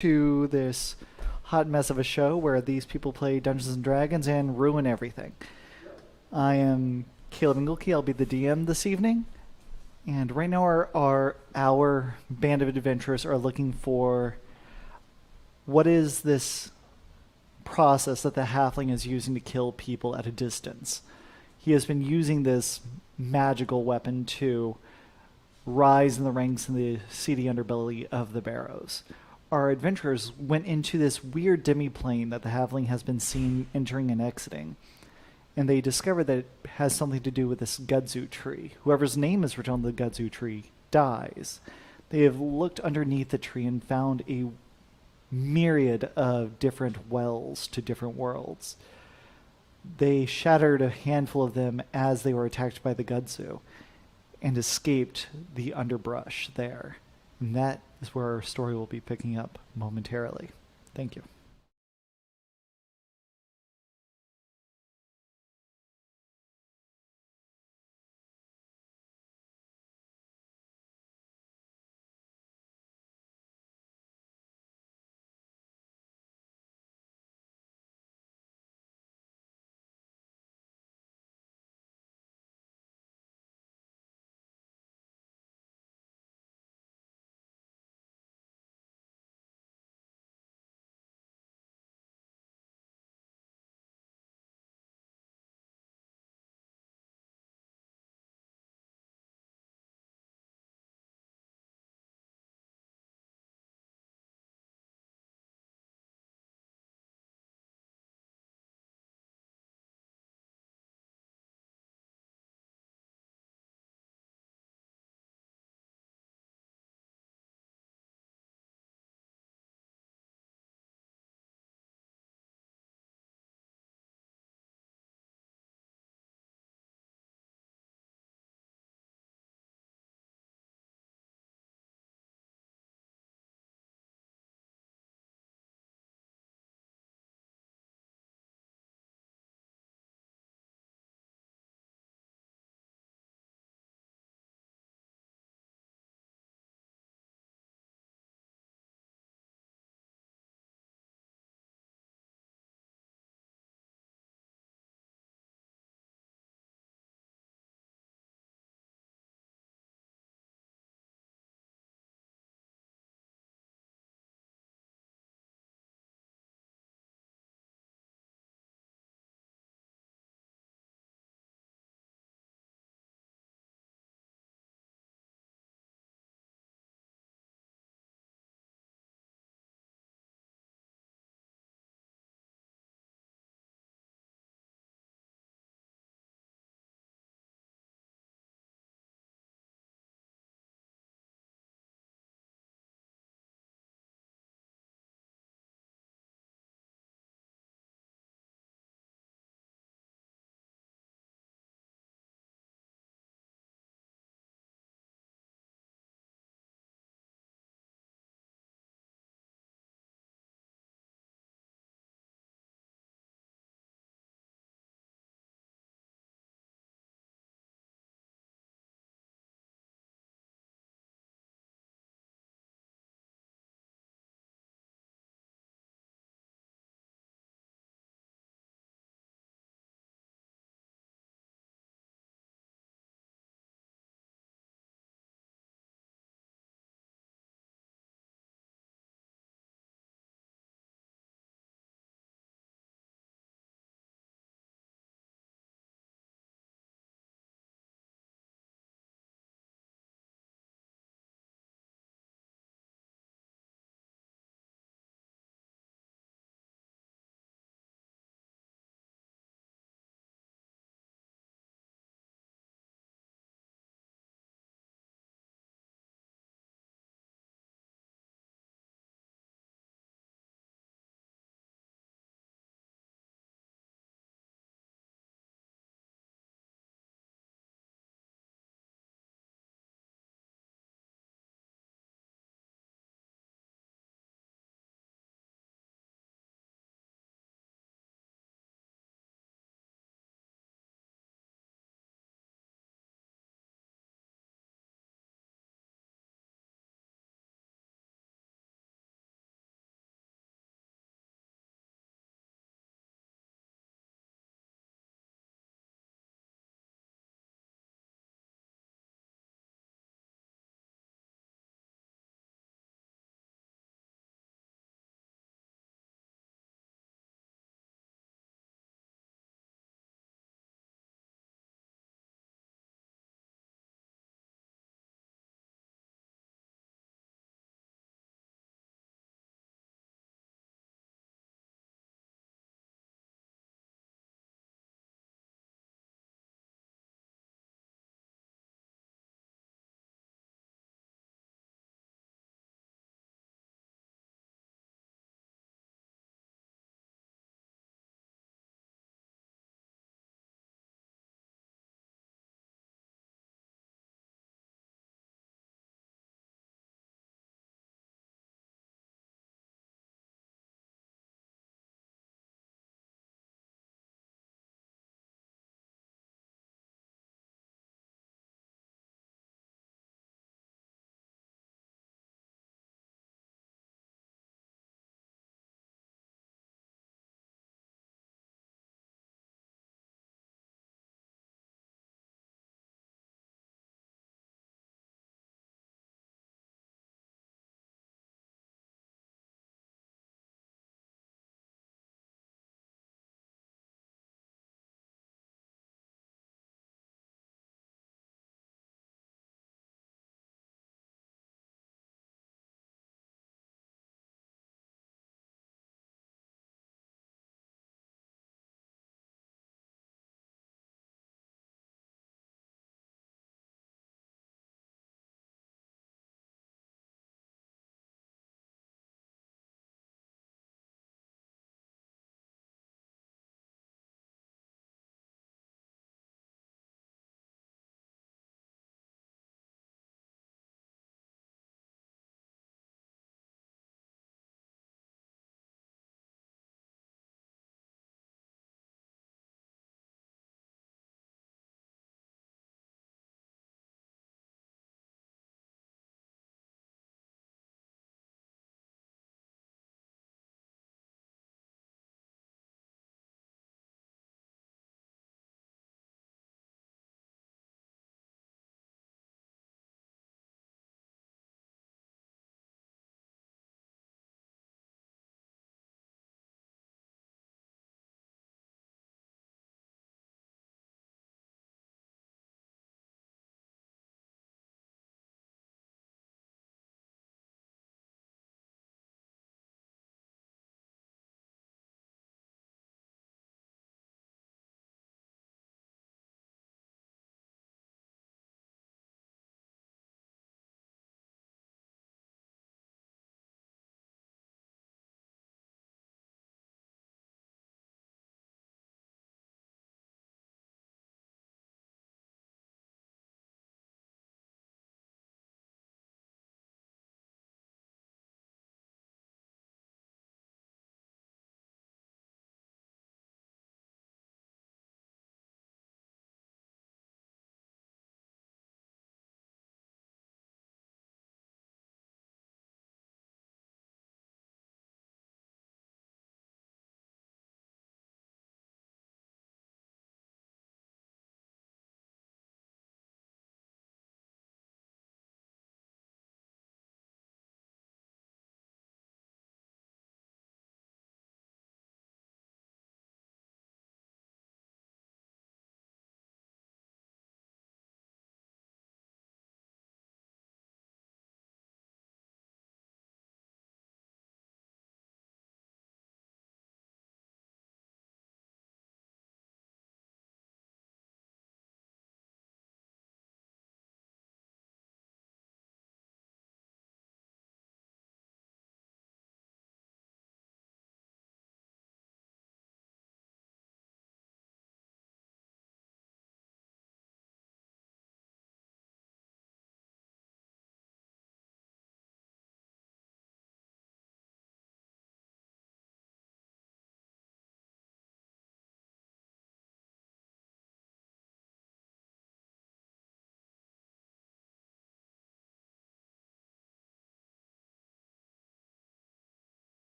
to this hot mess of a show where these people play Dungeons and Dragons and ruin everything. I am Caleb Ingolke. I'll be the DM this evening. And right now, our band of adventurers are looking for what is this process that the halfling is using to kill people at a distance. He has been using this magical weapon to rise in the ranks in the seedy underbelly of the barrows. Our adventurers went into this weird demi-plane that the halfling has been seen entering and exiting, and they discovered that it has something to do with this Gudzu tree. Whoever's name is written on the Gudzu tree dies. They have looked underneath the tree and found a myriad of different wells to different worlds. They shattered a handful of them as they were attacked by the Gudzu and escaped the underbrush there. And that is where our story will be picking up momentarily. Thank you.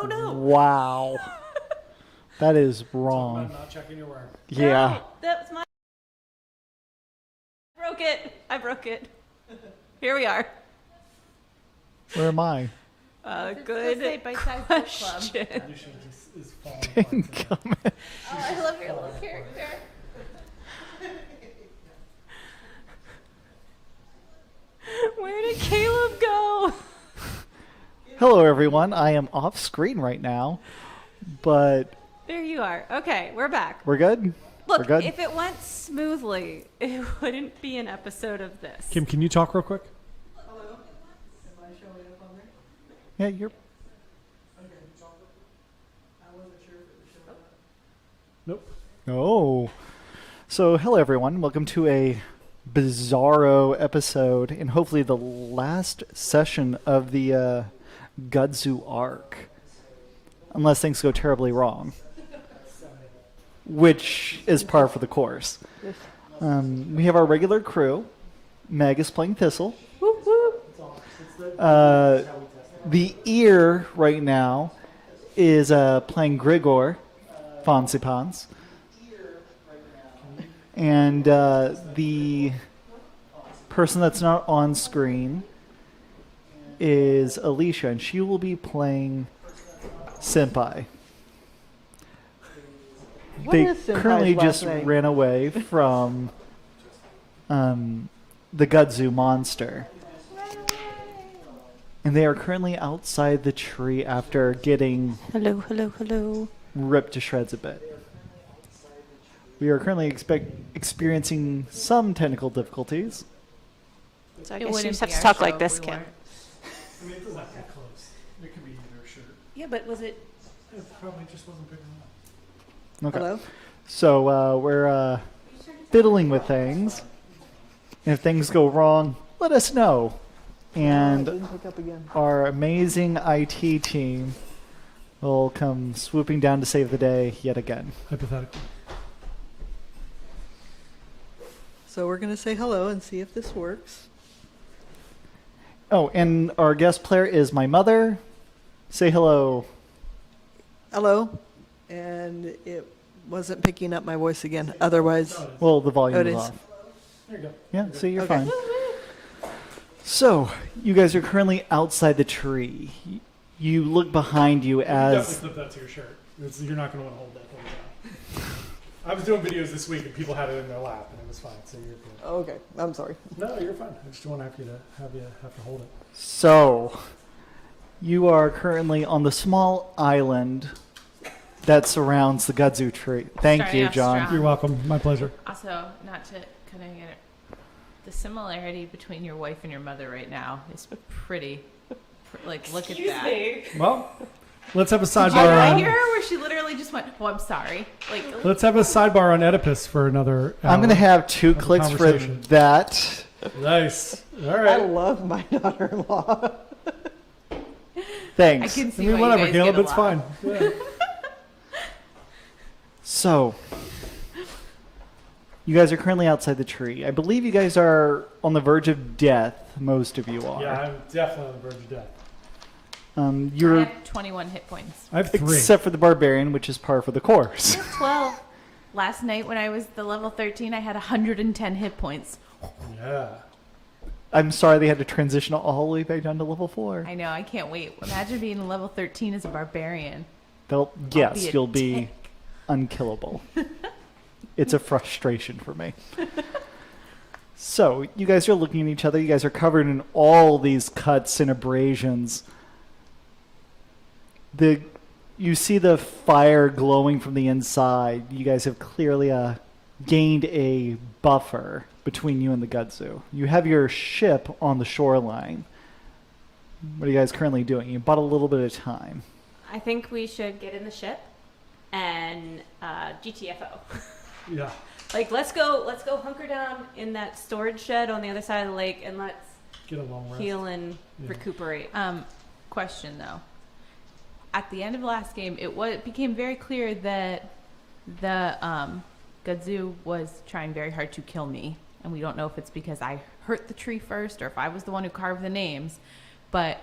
Oh no! Wow. That is wrong. I'm not checking your work. Yeah. No, that was my. I broke it. Here we are. Where am I? Good bite-sized question. Is falling apart. Oh, I love your little character. Where did Caleb go? Hello, everyone. I am off screen right now, but There you are. Okay, we're back. we're good? Look, we're good? if it went smoothly, it wouldn't be an episode of this. Kim, can you talk real quick? Yeah, you're... Nope. Oh. So, hello, everyone. Welcome to a bizarro episode, and hopefully the last session of the Gudzu arc. Unless things go terribly wrong. Which is par for the course. We have our regular crew. Meg is playing Thistle. The ear right now is playing Grigor, Fonsipans. And the person that's not on screen is Alicia, and she will be playing Senpai. What They is Senpai's currently last just name? ran away from the Gudzu monster. And they are currently outside the tree after getting Hello. ripped to shreds a bit. We are currently experiencing some technical difficulties. So I It guess you wouldn't just have be to our talk show like if this, we Kim. weren't. I mean, it doesn't have to be close. It could be either shirt. Yeah, but was it? It probably just wasn't big enough. Okay. Hello? So we're fiddling with things. And if things go wrong, let us know. And Didn't pick up again. our amazing IT team will come swooping down to save the day yet again. Hypothetically. So we're going to say hello and see if this works. Oh, and our guest player is my mother. Say hello. Hello. And it wasn't picking up my voice again. Otherwise, Well, the volume Oh, it is is. off. There you go. Yeah, so you're Okay. fine. So, you guys are currently outside the tree. You look behind you You can as... definitely flip that to your shirt. You're not going to want to hold that thing down. I was doing videos this week and people had it in their lap and it was fine. So you're good. okay. I'm sorry. No, you're fine. I just don't want to have to hold it. So, you are currently on the small island that surrounds the Gudzu tree. Thank Starting you, off John. strong. You're welcome. My pleasure. Also, not to kind of get it, the similarity between your wife and your mother right now is pretty. Like, look at that. Well, let's have a Did you sidebar not on. hear her where she literally just went, "Oh, I'm sorry." Like, Let's have a sidebar on Oedipus for another. I'm going to hour. have 2 Have a clicks for conversation. that. Nice. All I right. love my daughter-in-law. I Thanks. can I see mean, why whatever, you guys Caleb. get It's along. fine. Yeah. So, you guys are currently outside the tree. I believe you guys are on the verge of death. Most of you are. Yeah, I'm definitely on the verge of death. I You're have 21 hit points. I have 3. except for the barbarian, which is par for the course. I have 12. Last night when I was the level 13, I had 110 hit points. Yeah. I'm sorry they had to transition all the way back down to level 4. I know, I can't wait. Imagine being a level 13 as a barbarian. Yes, a you'll be tank. unkillable. It's a frustration for me. So, you guys are looking at each other. You guys are covered in all these cuts and abrasions. You see the fire glowing from the inside. You guys have clearly gained a buffer between you and the Gudzu. You have your ship on the shoreline. What are you guys currently doing? You bought a little bit of time. I think we should get in the ship and GTFO. Yeah. Like let's go hunker down in that storage shed on the other side of the lake and let's Get a long rest. heal and Yeah. recuperate. Question though. At the end of the last game, it became very clear that the Gudzu was trying very hard to kill me, and we don't know if it's because I hurt the tree first or if I was the one who carved the names. But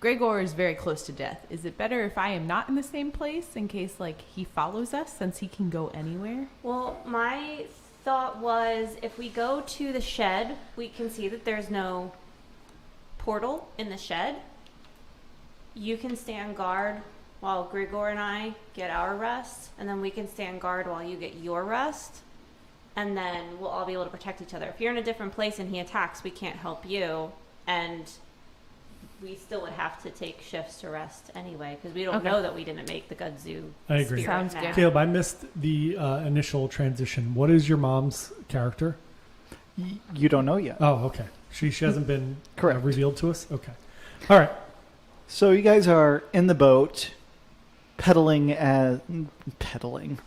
Gregor is very close to death. Is it better if I am not in the same place in case like he follows us since he can go anywhere? Well, my thought was if we go to the shed, we can see that there's no portal in the shed. You can stand guard while Grigor and I get our rest, and then we can stand guard while you get your rest, and then we'll all be able to protect each other. If you're in a different place and he attacks, we can't help you, and we still would have to take shifts to rest anyway, because we don't Okay. know that we didn't make the Gudzu. I agree. spirit Sounds now. good. Caleb, I missed the initial transition. What is your mom's character? You don't know yet. Oh, okay. She hasn't been Correct. revealed to us? Okay. All right. So you guys are in the boat,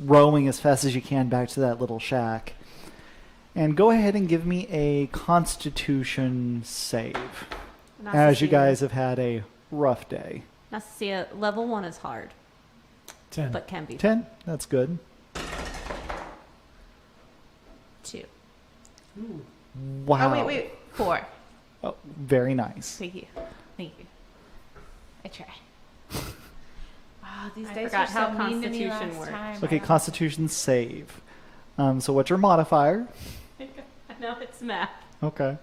rowing as fast as you can back to that little shack. And go ahead and give me a Constitution save, as you guys have had a rough day. Nastasia, level 1 is hard, 10. but can be. 10, that's good. 2. Wow. Oh, wait. 4. Oh, very nice. Thank you. I try. Oh, these I dice forgot were how so mean to me Constitution last works. time. Okay, Constitution save. So what's your modifier? I know it's math. Okay.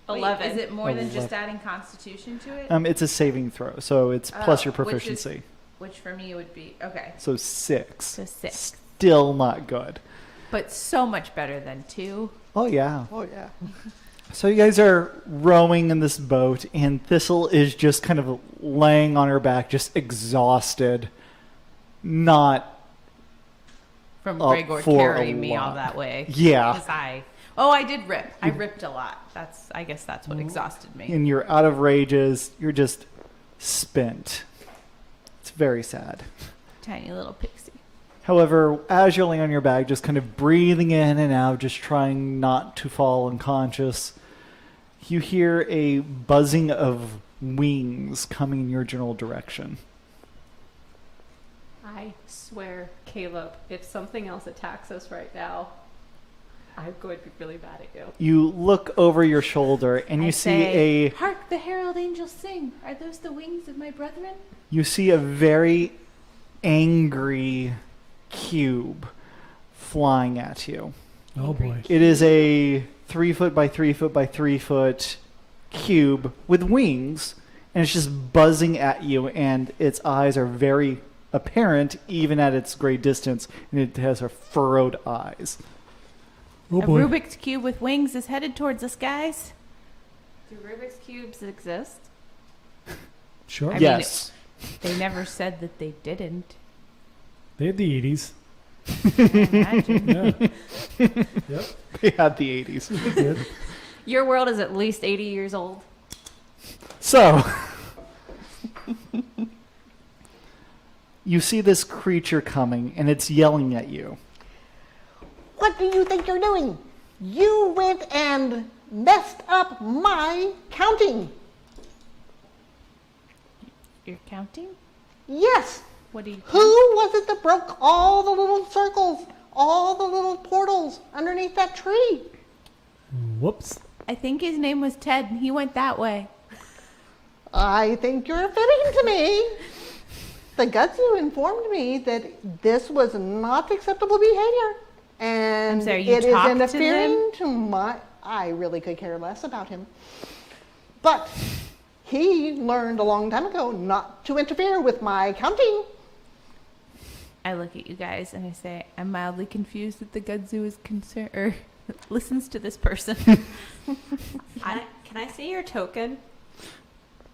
Wait, 11. is it more than 11. just adding Constitution to it? It's a saving throw, so it's plus Oh, your which is- proficiency. Which for me would be okay, So 6. so 6, Still not good. but so much better than 2. Oh, yeah. Oh, yeah. So you guys are rowing in this boat, and Thistle is just kind of laying on her back, just exhausted, not From Up Gregor for a carrying me all lot. that way. Yeah. Because I did rip. I ripped a lot. I guess that's what exhausted me. and you're out of rages. You're just spent. It's very sad. Tiny little pixie. However, as you're laying on your back, just kind of breathing in and out, just trying not to fall unconscious, you hear a buzzing of wings coming in your general direction. I swear, Caleb, if something else attacks us right now, I'm going to be really mad at you. You look over your shoulder and I you say, see Hark the herald angels sing. Are those the wings of my brethren? you see a very angry cube flying at you. Oh, boy. It is a 3 foot by 3 foot by 3 foot cube with wings, and it's just buzzing at you, and its eyes are very apparent even at its great distance, and it has her furrowed eyes. Oh, A boy. Rubik's Cube with wings is headed towards us, guys. Do Rubik's Cubes exist? Sure. I mean, Yes. They never said that they didn't. They had the 80s. I imagine. Yeah. Yep. They had the 80s. They did. Your world is at least 80 years old. So, you see this creature coming, and it's yelling at you. What do you think you're doing? You went and messed up my counting. You're counting? Yes. What do you? Who was it that broke all the little circles, all the little portals underneath that tree? Whoops. I think his name was Ted, and he went that way. I think you're fitting to me. The Gudzu informed me that this was not acceptable behavior. And I'm sorry, you it is talked to interfering to my... I really could care less about him. But he learned a long time ago not to interfere with my counting. I look at you guys and I say, I'm mildly confused that the Gudzu is concerned or listens to this person. Can I see your token?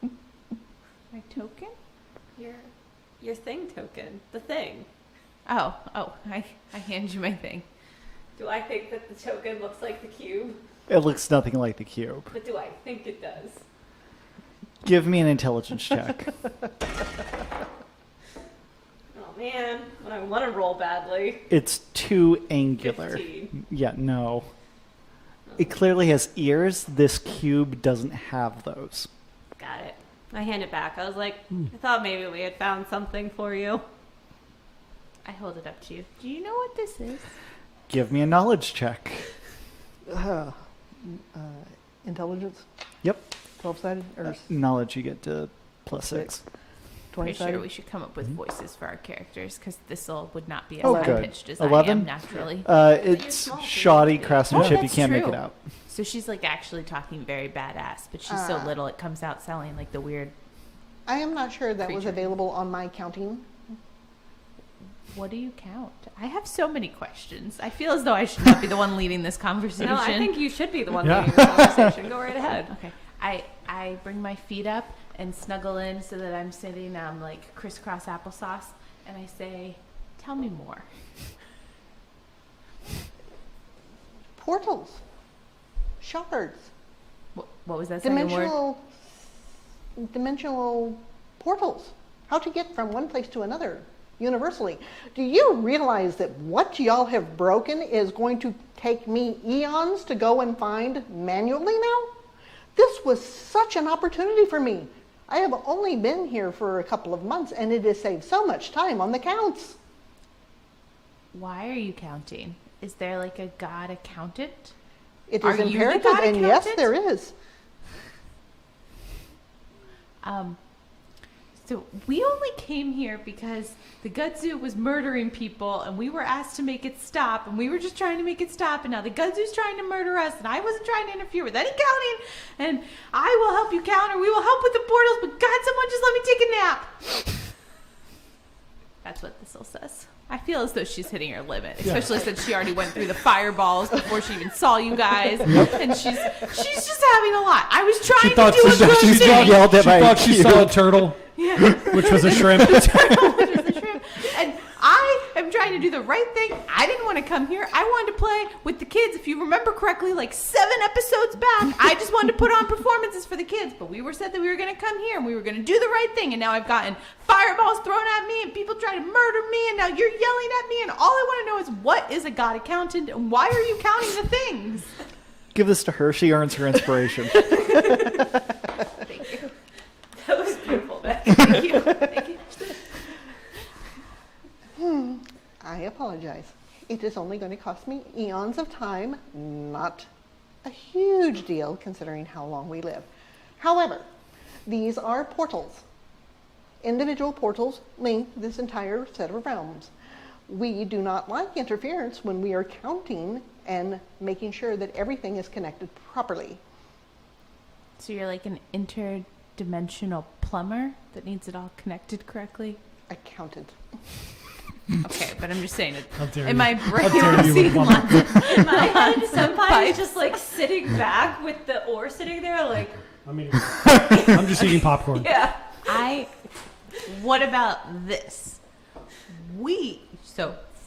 My token? Your thing token. The thing. Oh, I hand you my thing. Do I think that the token looks like the cube? It looks nothing like the cube. But do I think it does? Give me an intelligence check. Oh man, when I want to roll badly. It's too angular. 15. Yeah, no. It clearly has ears. This cube doesn't have those. Got it. I hand it back. I was like, I thought maybe we had found something for you. I hold it up to you. Do you know what this is? Give me a knowledge check. Intelligence, Yep. 12-sided, or Knowledge you get to Plus 6. Pretty 27. sure we should come up with voices for our characters because Thistle would not be as Oh, high good. pitched as I 11? am naturally. It's small, so you shoddy don't craftsmanship. Oh, You that's can't make true. it out. So she's like actually talking very badass, but she's so Ah. little it comes out sounding like the weird. I am not sure that was Creature. available on my counting. What do you count? I have so many questions. I feel as though I should not be the one leading this conversation. No, I think you should be the one Yeah. leading the conversation. Go right ahead. Okay. I bring my feet up and snuggle in so that I'm sitting like crisscross applesauce, and I say, "Tell me more." Portals, shards, What was that second word? dimensional portals. How to get from one place to another universally. Do you realize that what y'all have broken is going to take me eons to go and find manually now? This was such an opportunity for me. I have only been here for a couple of months, and it has saved so much time on the counts. Why are you counting? Is there like a god accountant? It Are is you the imperative, god and yes, accountant? there is. So we only came here because the Gudzu was murdering people, and we were asked to make it stop, and we were just trying to make it stop, and now the Gudzu's trying to murder us, and I wasn't trying to interfere with any counting, and I will help you count, or we will help with the portals, but God, someone just let me take a nap. That's what Thistle says. I feel as though she's hitting her limit, especially since she already went through the fireballs before she even saw you guys, and she's just having a lot. I was trying to do a good she thing. yelled at my thought she cue. saw a turtle, Yeah. which was a shrimp. And I am trying to do the right thing. I didn't want to come here. I wanted to play with the kids. If you remember correctly, like 7 episodes back, I just wanted to put on performances for the kids. But we were said that we were going to come here and we were going to do the right thing. And now I've gotten fireballs thrown at me and people trying to murder me. And now you're yelling at me. And all I want to know is what is a god accountant and why are you counting the things? Give this to her. She earns her inspiration. Thank you. That was beautiful, Beck. Thank you. Thank you. I apologize. It is only going to cost me eons of time, not a huge deal considering how long we live. However, these are portals. Individual portals link this entire set of realms. We do not like interference when we are counting and making sure that everything is connected properly. So you're like an interdimensional plumber that needs it all connected correctly? Accountant. Okay, but I'm just saying it. How dare In you. my brain, dare I'm you seeing with lots of In my head, Senpai pipes. is just like sitting back with the oar sitting there, like, I mean, I'm just eating popcorn. Yeah. What about this?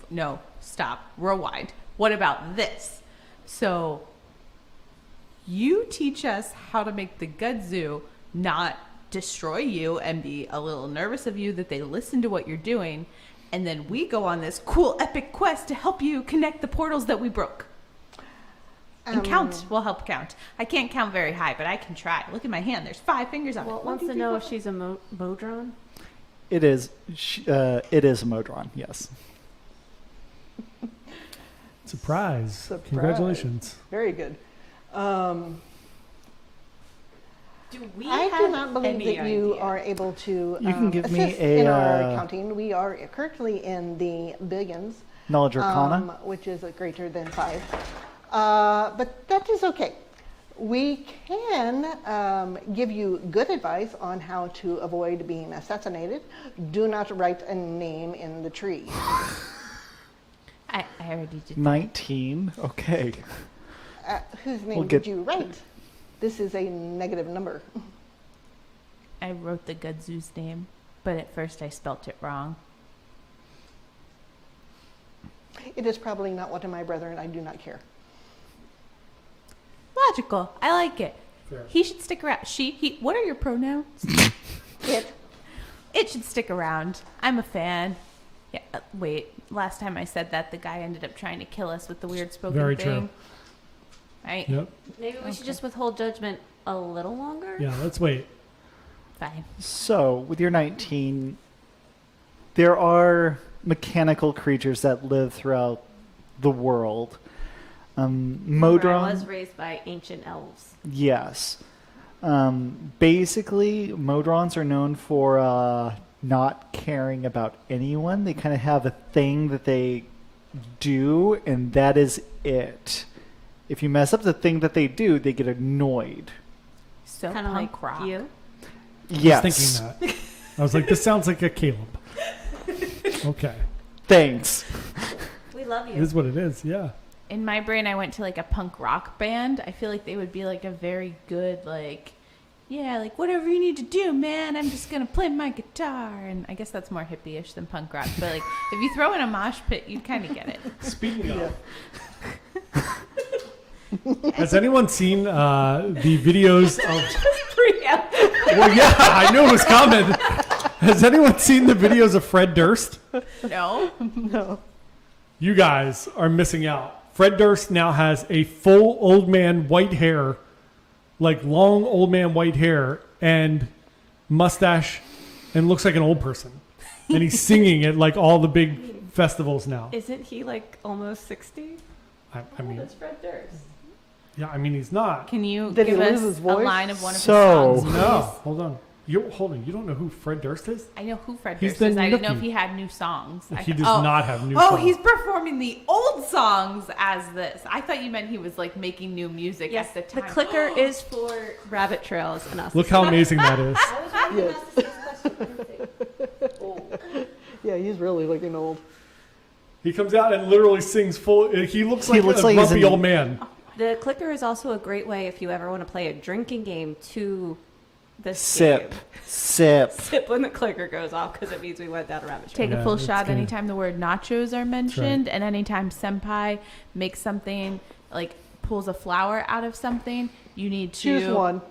No, stop, rewind. What about this? So, you teach us how to make the Gudzu not destroy you and be a little nervous of you that they listen to what you're doing, and then we go on this cool epic quest to help you connect the portals that we broke. And count. We'll help count. I can't count very high, but I can try. Look at my hand. There's 5 fingers on it. well, 1, wants 2, to 3, know 4, if she's a Modron. It is. It is a Modron. Yes. Surprise. Surprise. Congratulations. Very good. Do we I have do not believe any that you idea? are able to You can give me assist a, in our counting. We are currently in the billions, Knowledge Arcana. which is greater than 5. But that is okay. We can give you good advice on how to avoid being assassinated. Do not write a name in the tree. I already did. 19. Okay. Whose name We'll did get- you write? This is a negative number. I wrote the Gudzu's name, but at first I spelt it wrong. It is probably not one of my brethren. I do not care. Logical. I like it. Fair. He should stick around. She, he. What are your pronouns? It. It should stick around. I'm a fan. Yeah. Wait. Last time I said that, the guy ended up trying to kill us with the weird spoken Very thing. true. Right. Yep. Maybe we should Okay. just withhold judgment a little longer. Yeah, let's wait. Fine. So, with your 19, there are mechanical creatures that live throughout the world. Remember, I Modron, was raised by ancient elves. yes. Basically, Modrons are known for not caring about anyone. They kind of have a thing that they do, and that is it. If you mess up the thing that they do, they get annoyed. So Kind of punk like rock. you. Yes. I was thinking that. I was like, this sounds like a Caleb. Okay. Thanks. We love It you. is what it is, yeah. In my brain, I went to like a punk rock band. I feel like they would be like a very good, like, yeah, like whatever you need to do, man. I'm just gonna play my guitar, and I guess that's more hippie-ish than punk rock. But like, if you throw in a mosh pit, you'd kind of get it. Speaking of, has anyone seen the videos of? Well, yeah, I knew it was coming. Has anyone seen the videos of Fred Durst? No, No. You guys are missing out. Fred Durst now has a full old man white hair, like long old man white hair and mustache, and looks like an old person. And he's singing at like all the big festivals now. Isn't he like almost 60? I mean, That's Fred Durst. yeah, I mean he's not. can you Did he give lose us his a voice? line of one of So- his songs? No, please? hold on. You don't know who Fred Durst is? I know who Fred He's Durst the is. I didn't know if Nookie. he had new songs. He does not have new Oh, songs. he's performing the old songs as this. I thought you meant he was like making new music Yes, at the the time. clicker is for rabbit trails and us. Look how amazing that is. Yeah, he's really looking old. He comes out and literally sings full. He looks He like looks a like he's grumpy in- old man. The clicker is also a great way if you ever want to play a drinking game to this Sip. game. Sip. Sip when the clicker goes off because it means we went down a rabbit trail. Take Yeah, a full it's shot good. anytime the word nachos are mentioned, and anytime senpai makes something like pulls a flower out of something, you need to Choose one.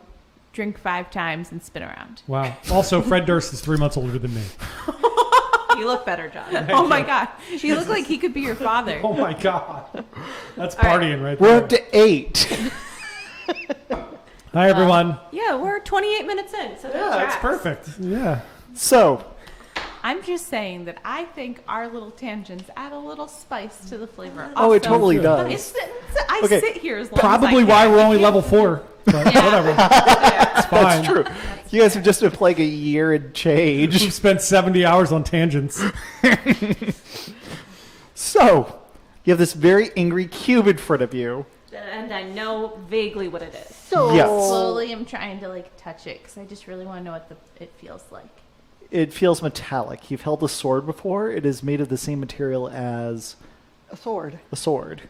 drink 5 times and spin around. Wow. Also, Fred Durst is 3 months older than me. You look better, John. Oh my god, he looks like he could be your father. Oh my god. That's All right. partying right We're there. up to 8. Hi everyone. Yeah, we're 28 minutes in, so Yeah, it's perfect. Yeah. So, I'm just saying that I think our little tangents add a little spice to the flavor. oh, it Also, totally good. does. I Okay, sit here as long Probably as I why can. we're only level 4. But Yeah. whatever. It's fine. That's true. You guys have just been playing a year and We've change. spent 70 hours on tangents. So, you have this very angry cube in front of you. And I know vaguely what it is. So Yes. Slowly, I'm trying to like touch it because I just really want to know what it feels like. It feels metallic. You've held a sword before. It is made of the same material as a sword. a sword.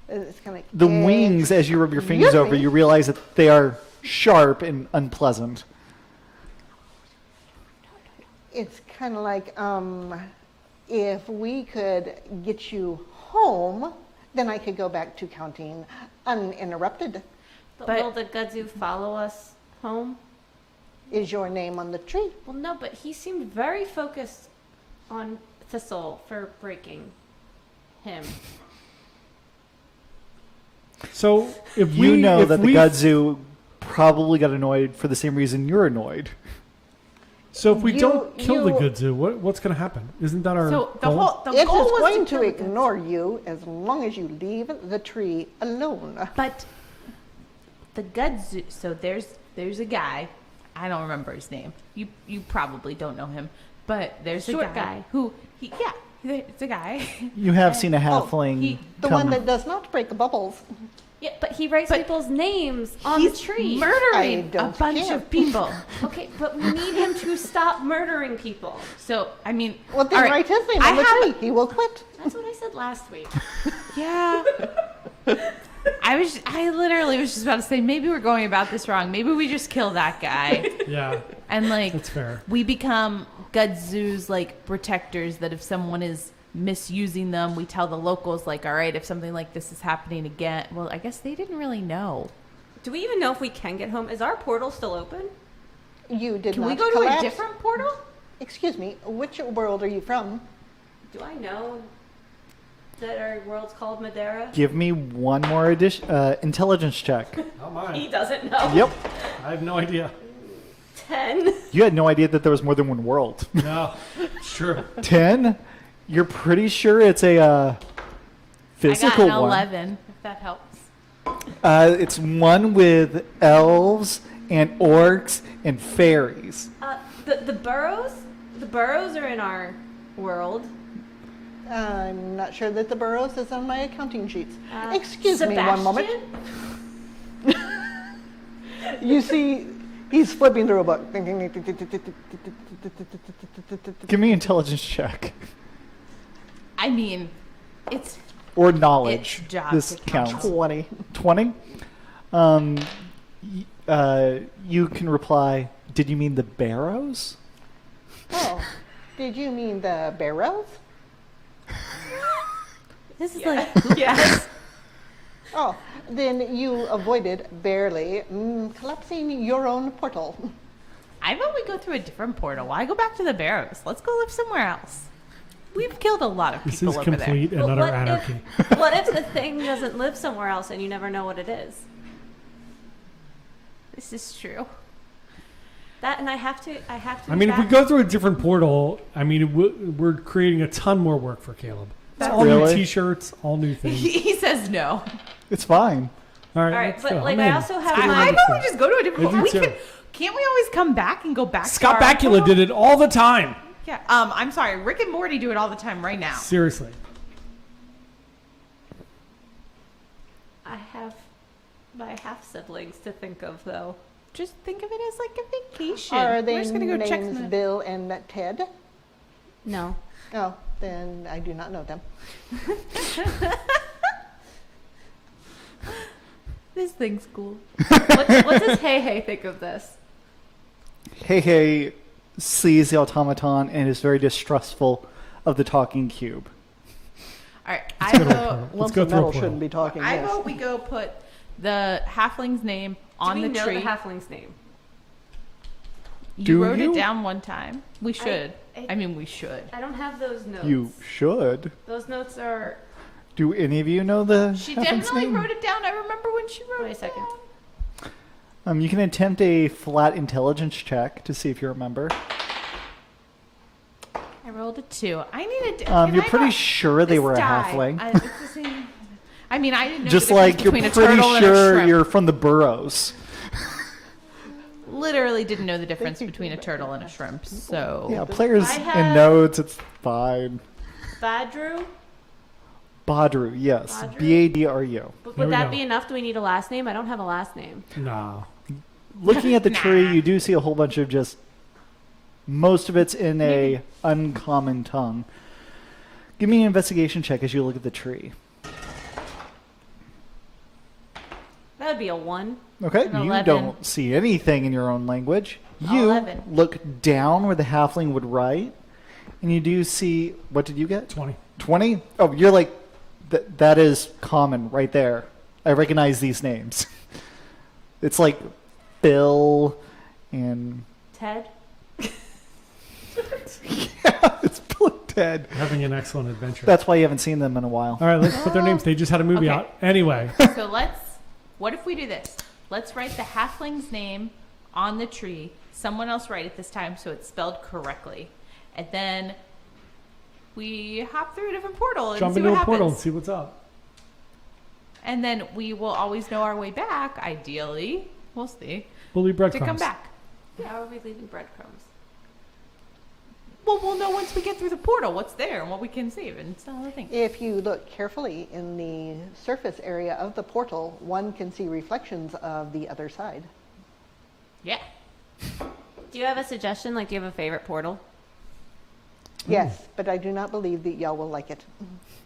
It's kind of The wings, as you rub your fingers Excuse over, me? you realize that they are sharp and unpleasant. It's kind of like if we could get you home, then I could go back to counting uninterrupted. But, But- will the Gudzu follow us home? Is your name on the tree? Well, no, but he seemed very focused on Thistle for breaking him. So if You we know if that the we- Gudzu probably got annoyed for the same reason you're annoyed. So if we You- don't kill the you- Gudzu, what's going to happen? Isn't that our So the goal? whole the It goal is was going to to kill the ignore you as long as you leave the tree alone. But the Gudzu, so there's a guy, I don't remember his name. You probably don't know him, but there's Short a guy. who it's a guy. You have seen a Oh, halfling he- The come. one that does not break bubbles. Yeah, but he writes But people's names on He's the tree. I murdering a don't bunch care. of people. Okay, but we need him to stop murdering people. So I mean, Well, then all right, write his name I on the have- tree. He will quit. That's what I said last week. Yeah. I literally was just about to say maybe we're going about this wrong. Maybe we just kill that guy Yeah, and like that's fair. we become Gudzu's like protectors that if someone is misusing them, we tell the locals like, all right, if something like this is happening again. Well, I guess they didn't really know. Do we even know if we can get home? Is our portal still open? You did Can not we go collapse. to a different portal? Excuse me, which world are you from? Do I know that our world's called Madeira? Give me one more intelligence check. Not He mine. doesn't know. Yep. I have no idea. 10. You had no idea that there was more than one world. No, it's true. 10? You're pretty sure it's a physical I got an one. 11, if that helps. It's one with elves and orcs and fairies. The burrows are in our world. I'm not sure that the burrows is on my accounting sheets. Uh, Excuse me one moment. Sebastian? You see, he's flipping through a book. Give me an intelligence check. I mean, it's Or knowledge. It's job This to count. counts. 20. 20? You can reply, did you mean the barrows? Oh, did you mean the barrows? this is like Yes. Oh, then you avoided barely collapsing your own portal. I vote we go through a different portal. Why go back to the barrows? Let's go live somewhere else. We've killed a lot of This people is over complete there. and Well, utter anarchy. What if the thing doesn't live somewhere else and you never know what it is? This is true. That and I have to. I mean, if we go through a different portal, I mean, we're creating a ton more work for Caleb. It's all new Really? T-shirts, all new things. He says no. It's fine. All right, All right, let's but go. like I'm I in. also have Let's go I to my. this vote we thing. just go to a different I do portal. too. Can't we always come back and go back Scott to our Bakula portal? did it all the time. Yeah. I'm sorry. Rick and Morty do it all the time right now. Seriously. I have my half siblings to think of though. Just think of it as like a vacation. Are We're they just gonna go check names some. Bill and Ted? No. Oh, then I do not know them. This thing's cool. What does Hey Hey think of this? Hey sees the automaton and is very distrustful of the talking cube. All right. Let's I go to a vote. portal. Let's Lumps go of through a metal portal. shouldn't be talking. I yes. vote we go put the halfling's name on Do we the know tree. the halfling's name? You Do wrote you? it down one time. We should. I- I mean, we should. I don't have those notes. You should. Those notes are. Do any of you know the She halfling's definitely name? wrote it down. I remember when she wrote Wait a it second. down. You can attempt a flat intelligence check to see if you remember. I rolled a 2. I needed. You're pretty sure they were a halfling. It's the same. I mean, I didn't know Just the difference like you're between a pretty turtle and a sure shrimp. you're from the burrows. Literally didn't know the difference between a turtle and a shrimp. So Yeah, players I in have- notes, it's fine. Badru? Badru, yes. Badru? Badru. But There would we that go. be enough? Do we need a last name? I don't have a last name. Nah. Looking at the tree, Nah. you do see a whole bunch of just. Most of it's in a uncommon tongue. Give me an investigation check as you look at the tree. That would be a 1. Okay, An you 11. don't see anything in your own language. You 11. look down where the halfling would write, and you do see. What did you get? 20. 20? Oh, you're like. That is common right there. I recognize these names. It's like Bill and. Ted? Yeah, it's Bill and Ted. Having an excellent adventure. That's why you haven't seen them in a while. All right, let's put their names. They just had a movie Okay. out. Anyway, So what if we do this? Let's write the halfling's name on the tree. Someone else write it this time so it's spelled correctly. And then we hop through a different portal and jump see into what a portal and happens. see what's up. And then we will always know our way back, ideally. We'll see. We'll leave To breadcrumbs. come back. How are we leaving breadcrumbs? Well, we'll know once we get through the portal what's there and what we can save and some other things. If you look carefully in the surface area of the portal, one can see reflections of the other side. Yeah. Do you have a suggestion? Like, do you have a favorite portal? Yes, but I do not believe that y'all will like it.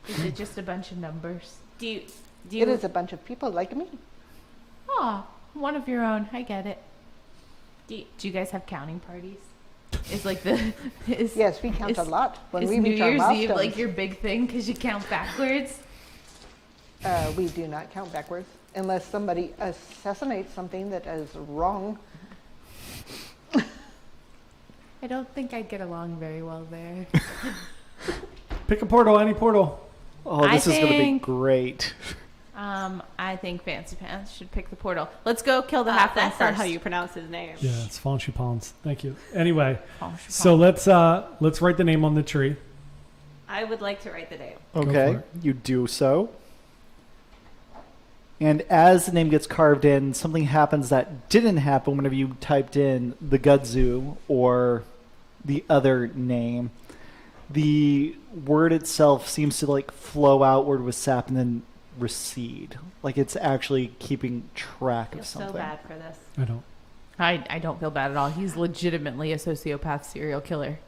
Is it just a bunch of numbers? Do you It is a bunch of people like me. Oh, one of your own. I get it. do you- Do you guys have counting parties? Is like the is Yes, we count a Is- lot when is we New reach our Year's milestones. Eve like your big thing because you count backwards? We do not count backwards unless somebody assassinates something that is wrong. I don't think I'd get along very well there. Pick a portal, any portal. Oh, this I is going to be think- great. I think Fancy Pants should pick the portal. Let's go kill the halfling That's not first. how you pronounce his name. Yeah, it's Faunchi Pons. Thank you. Anyway, Oh, so let's write the name on the tree. I would like to write the name. Go Okay, for it. you do so. And as the name gets carved in, something happens that didn't happen whenever you typed in the Gudzu or the other name. The word itself seems to like flow outward with sap and then recede. Like it's actually keeping track I feel of something. so bad for this. I don't. I don't feel bad at all. He's legitimately a sociopath serial killer.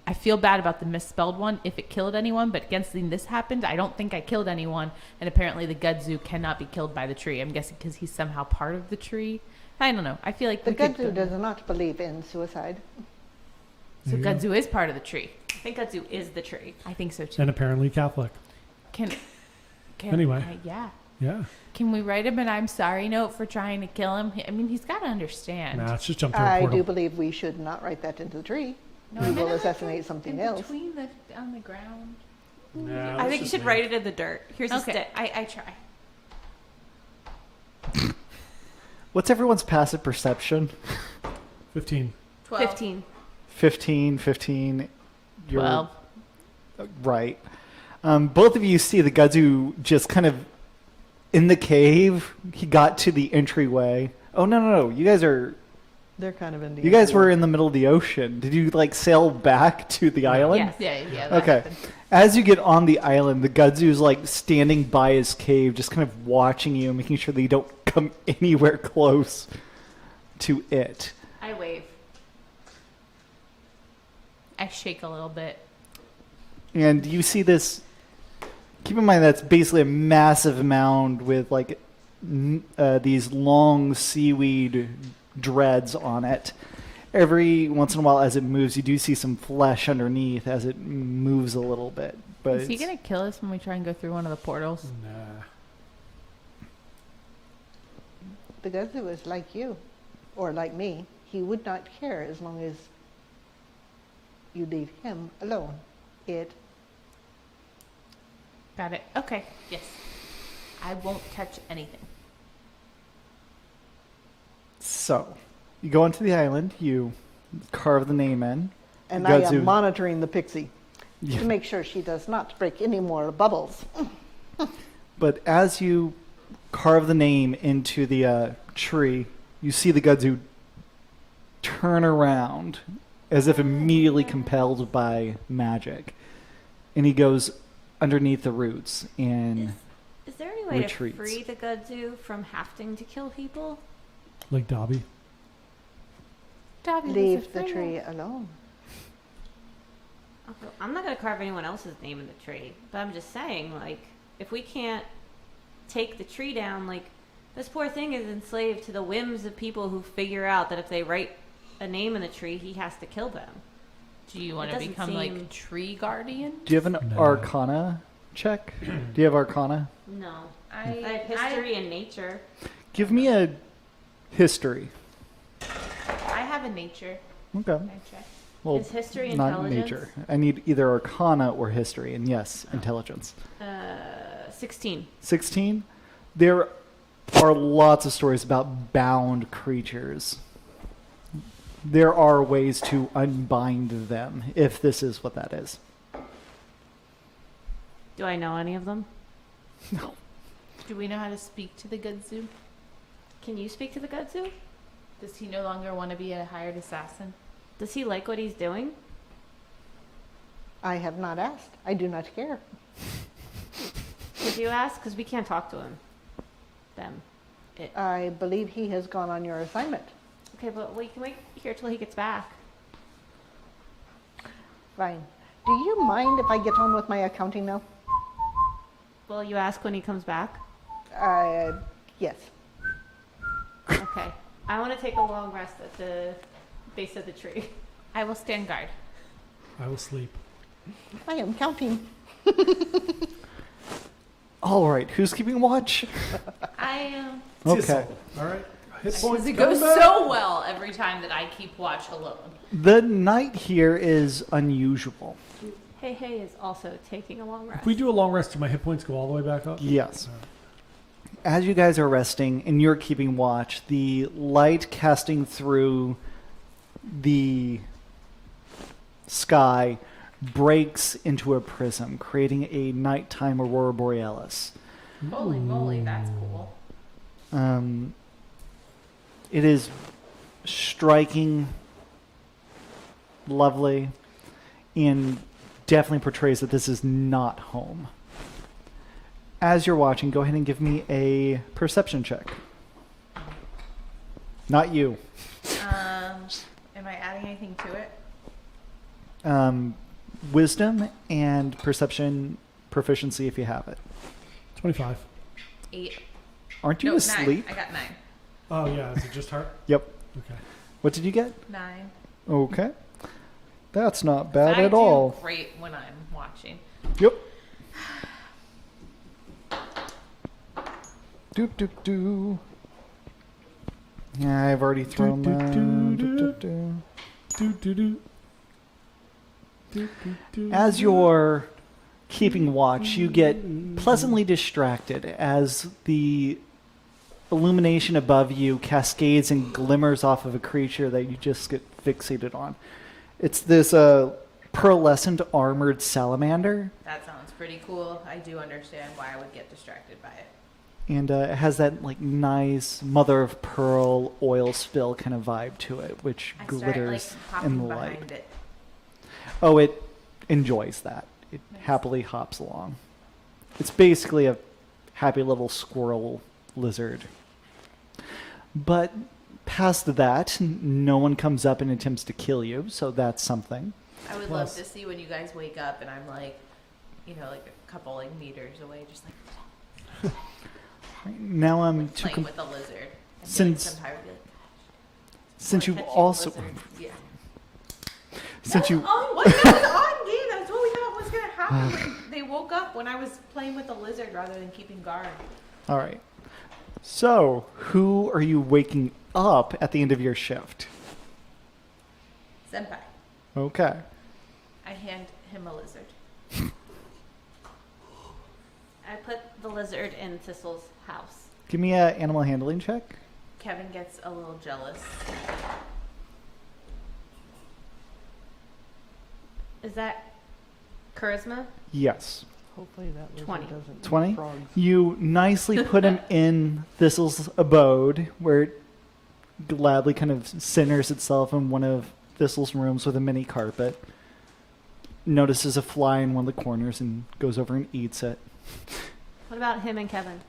I feel bad about the misspelled one if it killed anyone, but against this happened, I don't think I killed anyone. And apparently the Gudzu cannot be killed by the tree. I'm guessing because he's somehow part of the tree. I don't know. I feel like The we could Gudzu does not believe in suicide. So There you go. Gudzu is part of the tree. I think Gudzu is the tree. I think so too. And apparently Catholic. Can Anyway. yeah. Yeah. Can we write him an I'm sorry note for trying to kill him? I mean, he's got to understand. Nah, let's just jump through a I portal. do believe we should not write that into the tree. No, We I meant will it like assassinate something else. Between on the ground. Nah, I let's think you just should leave. write it in the dirt. Here's a Okay, stick. I try. What's everyone's passive perception? 15. 12. 15. 15. You're 12. right. Both of you see the Gudzu just kind of in the cave. He got to the entryway. Oh, no. You guys They're kind of in the You guys were in the middle of the ocean. Did you like sail back to the island? Yes. Yeah. That Okay. happened. As you get on the island, the Gudzu's like standing by his cave, just kind of watching you, making sure that you don't come anywhere close to it. I wave. I shake a little bit. And you see this. Keep in mind that's basically a massive mound with like these long seaweed dreads on it. Every once in a while, as it moves, you do see some flesh underneath as it moves a little bit. But Is he it's- going to kill us when we try and go through one of the portals? Nah. The Gudzu is like you, or like me. He would not care as long as you leave him alone. Got it. Okay. Yes. I won't touch anything. So, you go onto the island, you carve the name in. And I Gudzu- am monitoring the pixie Yeah. to make sure she does not break any more bubbles. But as you carve the name into the tree, you see the Gudzu turn around as if immediately compelled by magic. And he goes underneath the roots and Is there any way Retreats. to free the Gudzu from having to kill people? Like Dobby. Dobby was Leave the afraid. tree alone. Okay, I'm not going to carve anyone else's name in the tree, but I'm just saying, like, if we can't take the tree down, like, this poor thing is enslaved to the whims of people who figure out that if they write a name in the tree, he has to kill them. Do you want It to doesn't become seem- like tree guardian? do you have an No. Arcana check? Do you have Arcana? No. I I have history and nature. Give me a history. I have a nature. Okay. I check. Well, Is history not intelligence? nature. I need either Arcana or history, and yes, intelligence. 16. 16. There are lots of stories about bound creatures. There are ways to unbind them, if this is what that is. Do I know any of them? No. Do we know how to speak to the Gudzu? Can you speak to the Gudzu? Does he no longer want to be a hired assassin? Does he like what he's doing? I have not asked. I do not care. Could you ask? Because we can't talk to him. Them. It. I believe he has gone on your assignment. Okay, but we can wait here till he gets back. Fine. Do you mind if I get on with my accounting now? Will you ask when he comes back? Yes. Okay. I want to take a long rest at the base of the tree. I will stand guard. I will sleep. I am counting. All right, who's keeping watch? I am. Okay. All right. Hit Because points it coming goes back. so well every time that I keep watch alone. The night here is unusual. Hey is also taking a long rest. If we do a long rest, do my hit points go all the way back up? Yes. As you guys are resting and you're keeping watch, the light casting through the sky breaks into a prism, creating a nighttime aurora borealis. Holy moly, that's cool. It is striking, lovely, and definitely portrays that this is not home. As you're watching, go ahead and give me a perception check. Not you. Am I adding anything to it? Wisdom and perception proficiency if you have it. 25. 8. Aren't you No, asleep? 9. I got 9. Oh, yeah. Is it just her? Yep. Okay. What did you get? 9. Okay. That's not bad I at do all. great when I'm watching. Yep. Doop doop doo. Yeah, I've already thrown Doo, doo, that. doo, Doop, doo. doop, doo. Do, do, do. Do, do, do. As you're keeping watch, you get pleasantly distracted as the illumination above you cascades and glimmers off of a creature that you just get fixated on. It's this pearlescent armored salamander, That sounds pretty cool. I do understand why I would get distracted by it. and it has that like nice mother of pearl oil spill kind of vibe to it, which I start glitters like in hopping the light. behind it. Oh, it enjoys that. It happily hops along. It's basically a happy little squirrel lizard. But past that, no one comes up and attempts to kill you, so that's something. I would Plus- love to see when you guys wake up and I'm like, you know, like a couple like meters away, just like Now I'm to playing with a lizard. I feel since- like sometime I'd be like, since "I you've wanna touch also lizard." Yeah. since you What? That was on game. That's what we thought was gonna happen when they woke up when I was playing with the lizard rather than keeping guard. all right. So, who are you waking up at the end of your shift? Senpai. Okay. I hand him a lizard. I put the lizard in Thistle's house. Give me a animal handling check. Kevin gets a little jealous. Is that charisma? Yes. Hopefully that lizard 20. doesn't eat 20? frogs. You nicely put him in Thistle's abode, where it gladly kind of centers itself in one of Thistle's rooms with a mini carpet. Notices a fly in one of the corners and goes over and eats it. What about him and Kevin?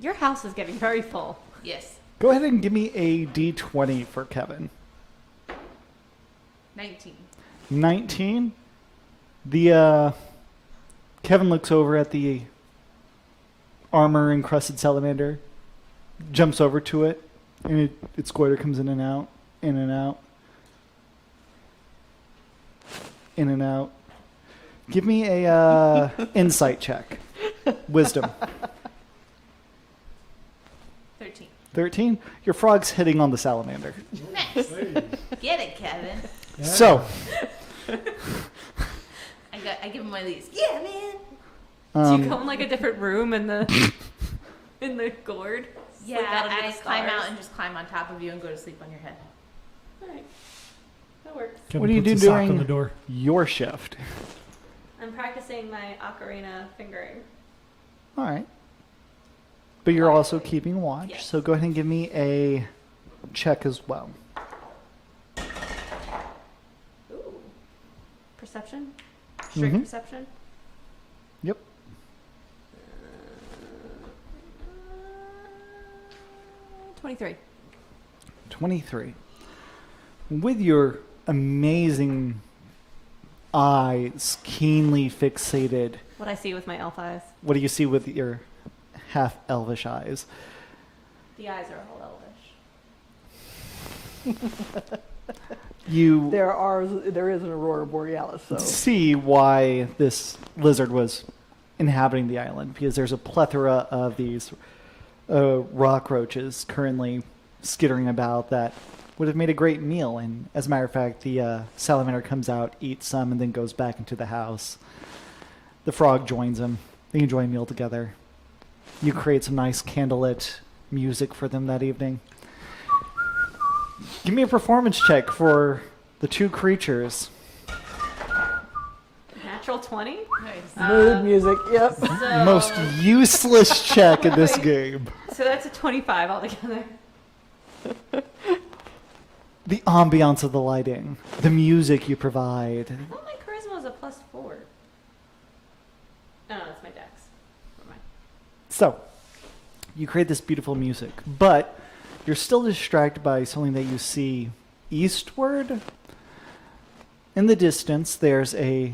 Your house is getting very full. Yes. Go ahead and give me a d20 for Kevin. 19. 19. The Kevin looks over at the armor encrusted salamander, jumps over to it, and its goiter comes in and out, in and out, in and out. Give me a insight check. Wisdom. 13. 13. Your frog's hitting on the salamander. Nice. Get it, Kevin. Yeah. So, I give him one of these. Yeah, man. Do you go in like a different room in the in the gourd? Yeah, Sleep out under I the climb stars? out and just climb on top of you and go to sleep on your head. Alright. That works. Kevin What do you puts do a sock during- on the door. your shift. I'm practicing my ocarina fingering. All right. But you're also Quietly. keeping watch, Yes. so go ahead and give me a check as well. Ooh. Perception? Straight Mhm. perception? Yep. 23. 23. With your amazing eyes keenly fixated, What I see with my elf eyes. what do you see with your half elvish eyes? The eyes are all elvish. You There is an aurora borealis, so see why this lizard was inhabiting the island, because there's a plethora of these rock roaches currently skittering about that would have made a great meal. And as a matter of fact, the salamander comes out, eats some, and then goes back into the house. The frog joins him. They enjoy a meal together. You create some nice candlelit music for them that evening. Give me a performance check for the two creatures. Natural natural 20. Nice. Mood music. Yep. So, Most useless check in this game. so that's a 25 altogether. The ambiance of the lighting, the music you provide. I thought my charisma was a +4. Oh, no, that's my dex. Never mind. So, you create this beautiful music, but you're still distracted by something that you see eastward. In the distance, there's a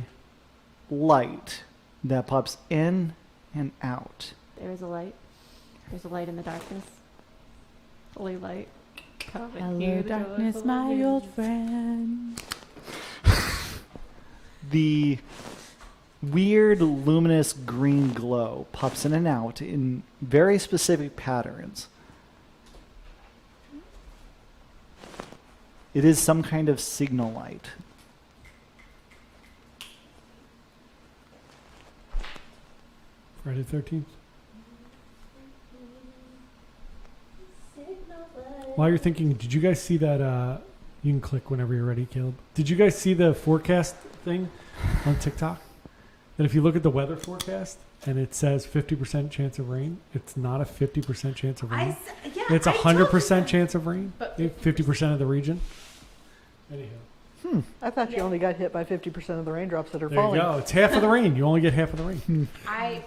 light that pops in and out. There's a light. There's a light in the darkness. Holy light. Come and Hello, hear the darkness, joyful my news. old friend. The weird luminous green glow pops in and out in very specific patterns. It is some kind of signal light. Friday the 13th. While you're thinking, did you guys see that? You can click whenever you're ready, Caleb. Did you guys see the forecast thing on TikTok? That if you look at the weather forecast and it says 50% chance of rain, it's not a 50% chance of rain. It's a 100% chance of rain. But- 50% of the region. Anyhow, I thought you only got hit by 50% of the raindrops that are there you falling. go. It's half of the rain. You only get half of the rain.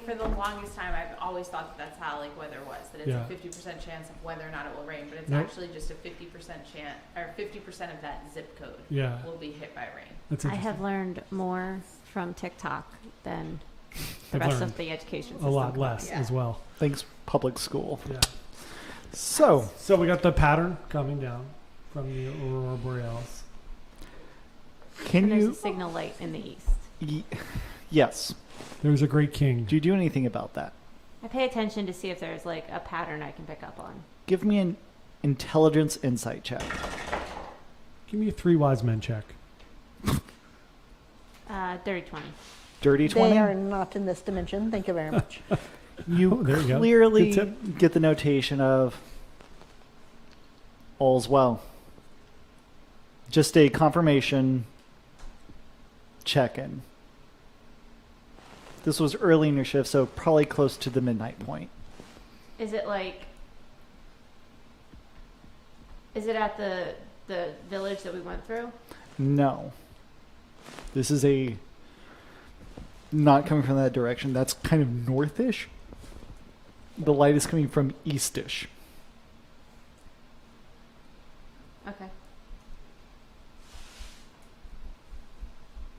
For the longest time, I've always thought that that's how like weather was. That it's Yeah. a 50% chance of whether or not it will rain, but it's Nope. actually just a 50% chance, or 50% of that zip code Yeah, will be hit by rain. that's I interesting. have learned more from TikTok than the I've rest learned of the education a system. lot less Yeah. as well. Thanks, public school. Yeah. So, So we got the pattern coming down from the Aurora Borealis. can And there's you... a signal light in the east. Yes. There's a great king. Do you do anything about that? I pay attention to see if there's like a pattern I can pick up on. Give me an intelligence insight check. Give me a 3 wise men check. Dirty 20. Dirty 20? They are not in this dimension. Thank you very much. You Oh, there you go. clearly Good get the notation of all's well. Just a confirmation check-in. This was early in your shift, so probably close to the midnight point. Is it like? Is it at the village that we went through? No. This is a... Not coming from that direction. That's kind of northish. The light is coming from eastish. Okay.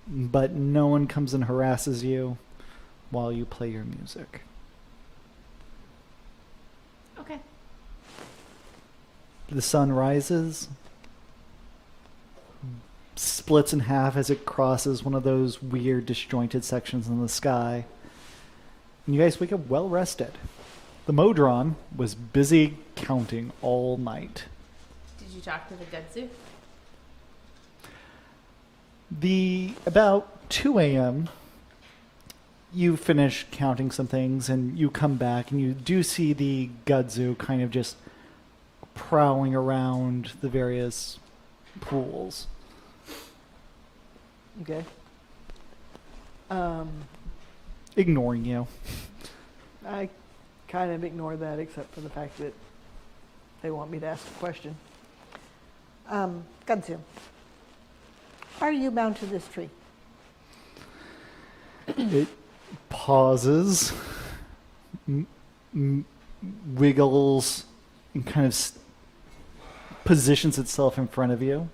But no one comes and harasses you while you play your music. Okay. The sun rises, splits in half as it crosses one of those weird disjointed sections in the sky. And you guys wake up well rested. The Modron was busy counting all night. Did you talk to the Gudzu? About 2 a.m., you finish counting some things and you come back and you do see the Gudzu kind of just prowling around the various pools. Okay. Ignoring you. I kind of ignore that except for the fact that they want me to ask a question. Gudzu, are you bound to this tree? It pauses, wiggles, and kind of positions itself in front of you.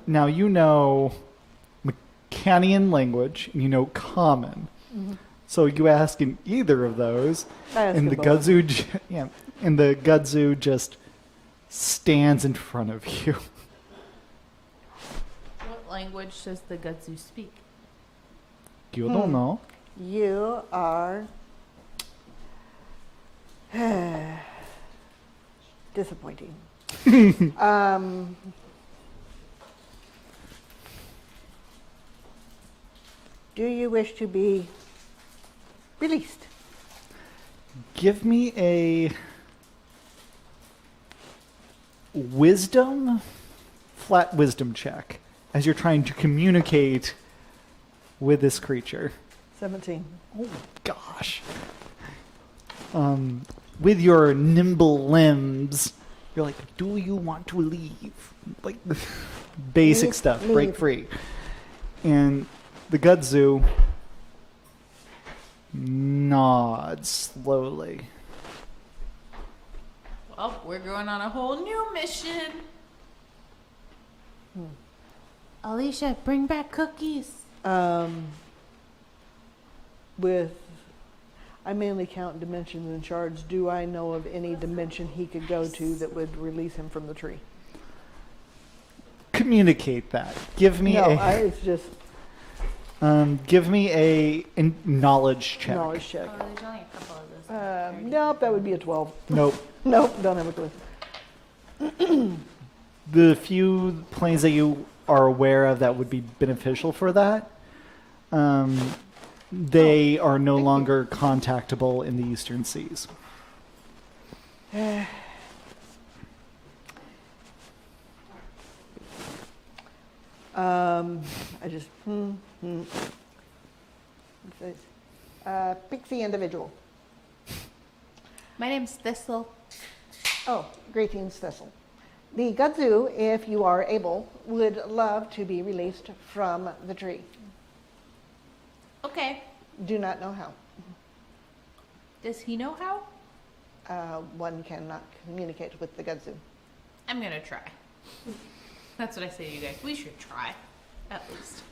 Now you know Mecanian language, and you know Common. Mm-hmm. So you ask in either of those, and the Gudzu, and the Gudzu just stands in front of you. What language does the Gudzu speak? You don't know. You are disappointing. Do you wish to be released? Give me a flat wisdom check. as you're trying to communicate with this creature. 17. Oh gosh. With your nimble limbs, you're like, do you want to leave? Like, basic Leave, stuff, leave. break free. And the Gudzu nods slowly. Well, we're going on a whole new mission. Alicia, bring back cookies. I mainly count dimensions and shards. Do I know of any dimension he could go to that would release him from the tree? Communicate that. Give me it's just give me a knowledge check. knowledge check. Oh, there's only a couple of those. Nope, that would be a 12. Nope. Nope, don't have a clue. The few planes that you are aware of that would be beneficial for that, they are no longer contactable in the eastern seas. I just It says, pixie individual. My name's Thistle. Oh, greetings, Thistle. The Gudzu, if you are able, would love to be released from the tree. Okay. Do not know how. Does he know how? One cannot communicate with the Gudzu. I'm gonna try. That's what I say to you guys. We should try, at least.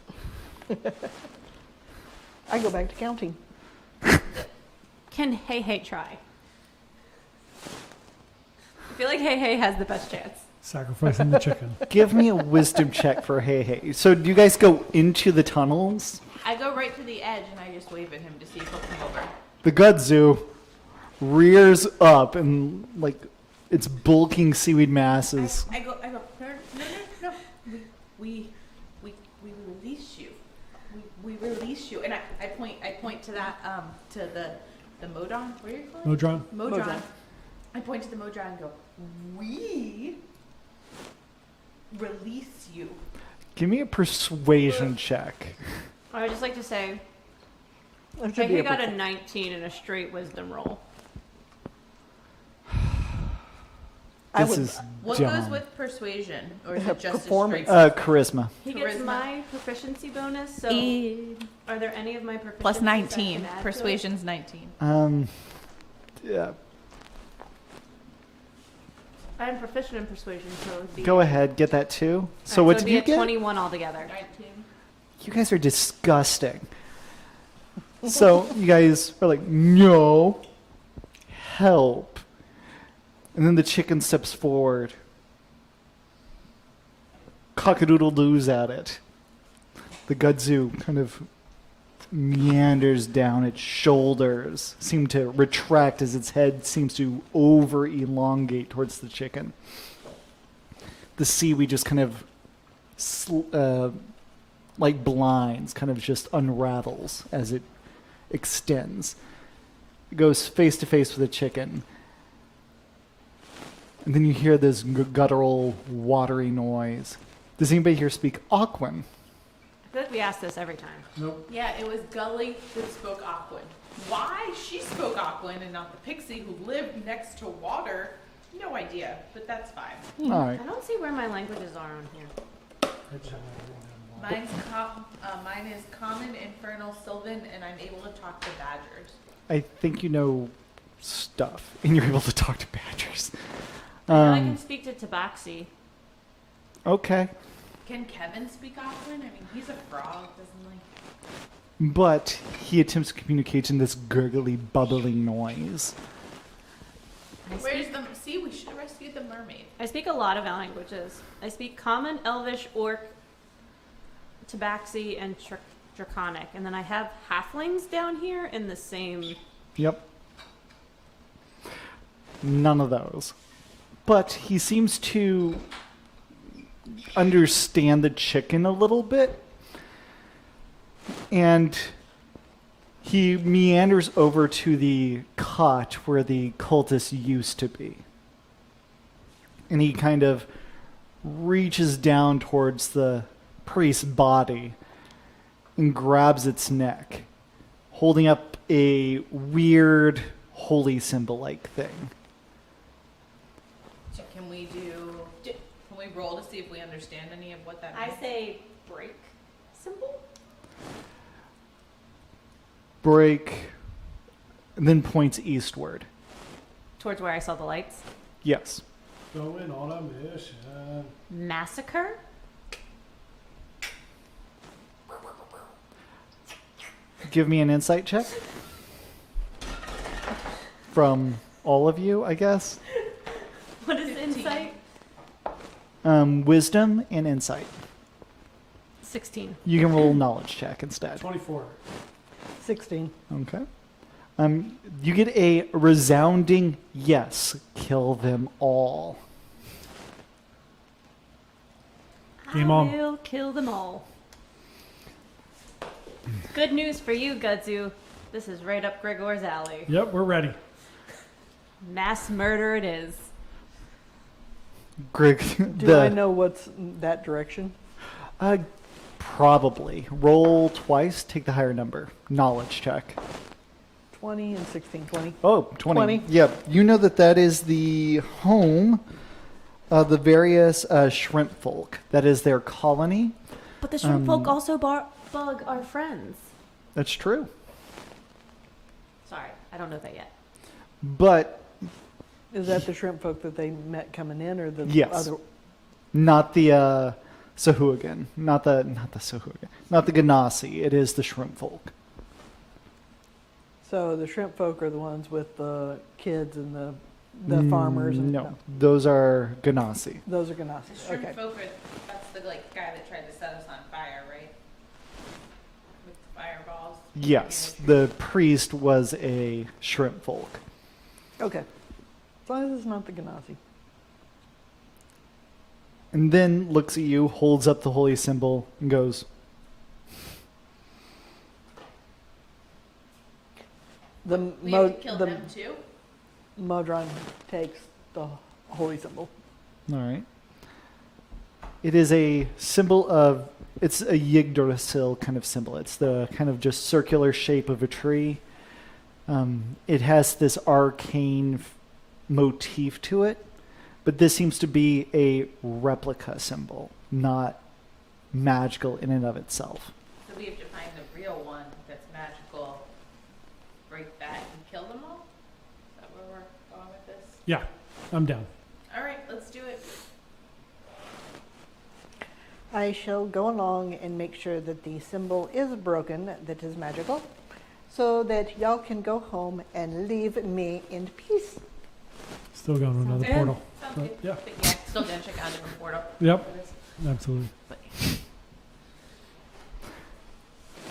I go back to counting. Can Hey Hey try? I feel like Hey Hey has the best chance. Sacrificing the chicken. Give me a wisdom check for Hey Hey. So do you guys go into the tunnels? I go right to the edge and I just wave at him to see if he'll come over. The Gudzu rears up and like its bulking seaweed masses. I go, no. We release you. We release you. And I point to that, to the Modron. What are you calling it? Modron? Modron. I point to the Modron and go, we release you. Give me a persuasion check. I would just like to say, That should Hey be Hey a got a 19 in a straight wisdom roll. I This would- is What dumb. goes with persuasion? Or is it just Performance. a straight? Charisma. He gets Charisma. my proficiency bonus, so are there any of my proficiencies Plus I can 19. add to it? Persuasion's 19. Yeah. I'm proficient in persuasion, so it would be... Go ahead, get that too. So Alright, what it'd did be you a get? 21 altogether. 19. You guys are disgusting. So you guys are like, no, help. And then the chicken steps forward. Cock-a-doodle-doos at it. The Gudzu kind of meanders down its shoulders, seem to retract as its head seems to over-elongate towards the chicken. The seaweed just kind of like blinds, kind of just unravels as it extends. It goes face to face with a chicken. And then you hear this guttural, watery noise. Does anybody here speak Aquan? I feel like we ask this every time. Nope. Yeah, it was Gully that spoke Aquan. Why she spoke Aquan and not the pixie who lived next to water? No idea, but that's fine. All right. I don't see where my languages are on here. Mine is Common, Infernal, Sylvan, and I'm able to talk to badgers. I think you know stuff, and you're able to talk to badgers. I know I can speak to Tabaxi. Okay. Can Kevin speak Aquan? I mean, he's a frog, doesn't like... But he attempts to communicate in this gurgly, bubbling noise. Where's the... See, we should have rescued the mermaid. I speak a lot of languages. I speak Common, Elvish, Orc, Tabaxi, and Draconic. And then I have Halflings down here in the same... Yep. None of those. But he seems to understand the chicken a little bit. And he meanders over to the cot where the cultist used to be. And he kind of reaches down towards the priest's body and grabs its neck, holding up a weird holy symbol-like thing. So can we roll to see if we understand any of what that means? I say break symbol. Break, and then points eastward. Towards where I saw the lights. Yes. Going on a mission. Massacre. Give me an insight check. From all of you, I guess. What is insight? Wisdom and insight. 16. You can roll knowledge check instead. 24. 16. Okay. You get a resounding yes. Kill them all. Game I on. will kill them all. Good news for you, Gudzu. This is right up Gregor's alley. Yep, we're ready. Mass murder it is. Greg, Do I know what's that direction? Probably. Roll twice. Take the higher number. Knowledge check. 20 and 16. 20. Oh, 20. 20. Yep. You know that is the home of the various shrimp folk. That is their colony. But the shrimp folk also bug our friends. That's true. Sorry, I don't know that yet. But Is that the shrimp folk that they met coming in, or the Yes. other? not the Sahuagin. Not the Sahuagin. Not the Ganassi. It is the shrimp folk. So the shrimp folk are the ones with the kids and the farmers. And No, those are Ganassi. those are Ganassi. The shrimp Okay. folk that's the guy that tried to set us on fire, right? With the fireballs. Yes, the priest was a shrimp folk. Okay. As long as it's not the Ganassi. And then looks at you, holds up the holy symbol, and goes, The We have to kill the them too? Modron takes the holy symbol. all right. It is a symbol of, it's a Yggdrasil kind of symbol. It's the kind of just circular shape of a tree. It has this arcane motif to it, but this seems to be a replica symbol, not magical in and of itself. So we have to find the real one that's magical, break that, and kill them all? Is that where we're going with this? Yeah, I'm down. All right, let's do it. I shall go along and make sure that the symbol is broken, that is magical, so that y'all can go home and leave me in peace. Still going to another good. portal. Sounds But, good. yeah. But yeah, still gonna check out a different portal. Yep. for this. Absolutely. But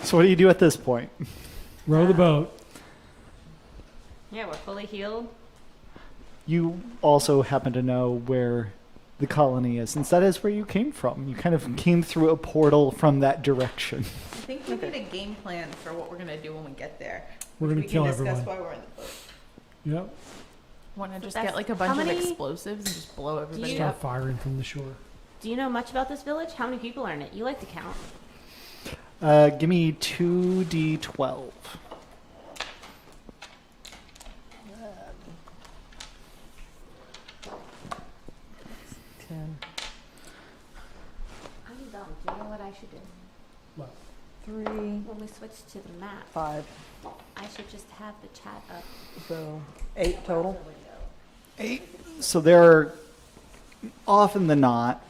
So what do you do at this point? Row the boat. Yeah, we're fully healed. You also happen to know where the colony is, since that is where you came from. You kind of came through a portal from that direction. I think we need a game plan for what we're gonna do when we get there. We're which gonna we kill can discuss everyone. while we're in the boat. Yep. Want to just That's- get like a how bunch of many- explosives and just blow everybody you- Start up? firing from the shore. Do you know much about this village? How many people are in it? You like to count. Give me 2d12. 10, I'm dumb. Do you know what I should do? 3, When we switch to the map, 5. I should just have the chat up. So 8 total. 8. So there are, often than not,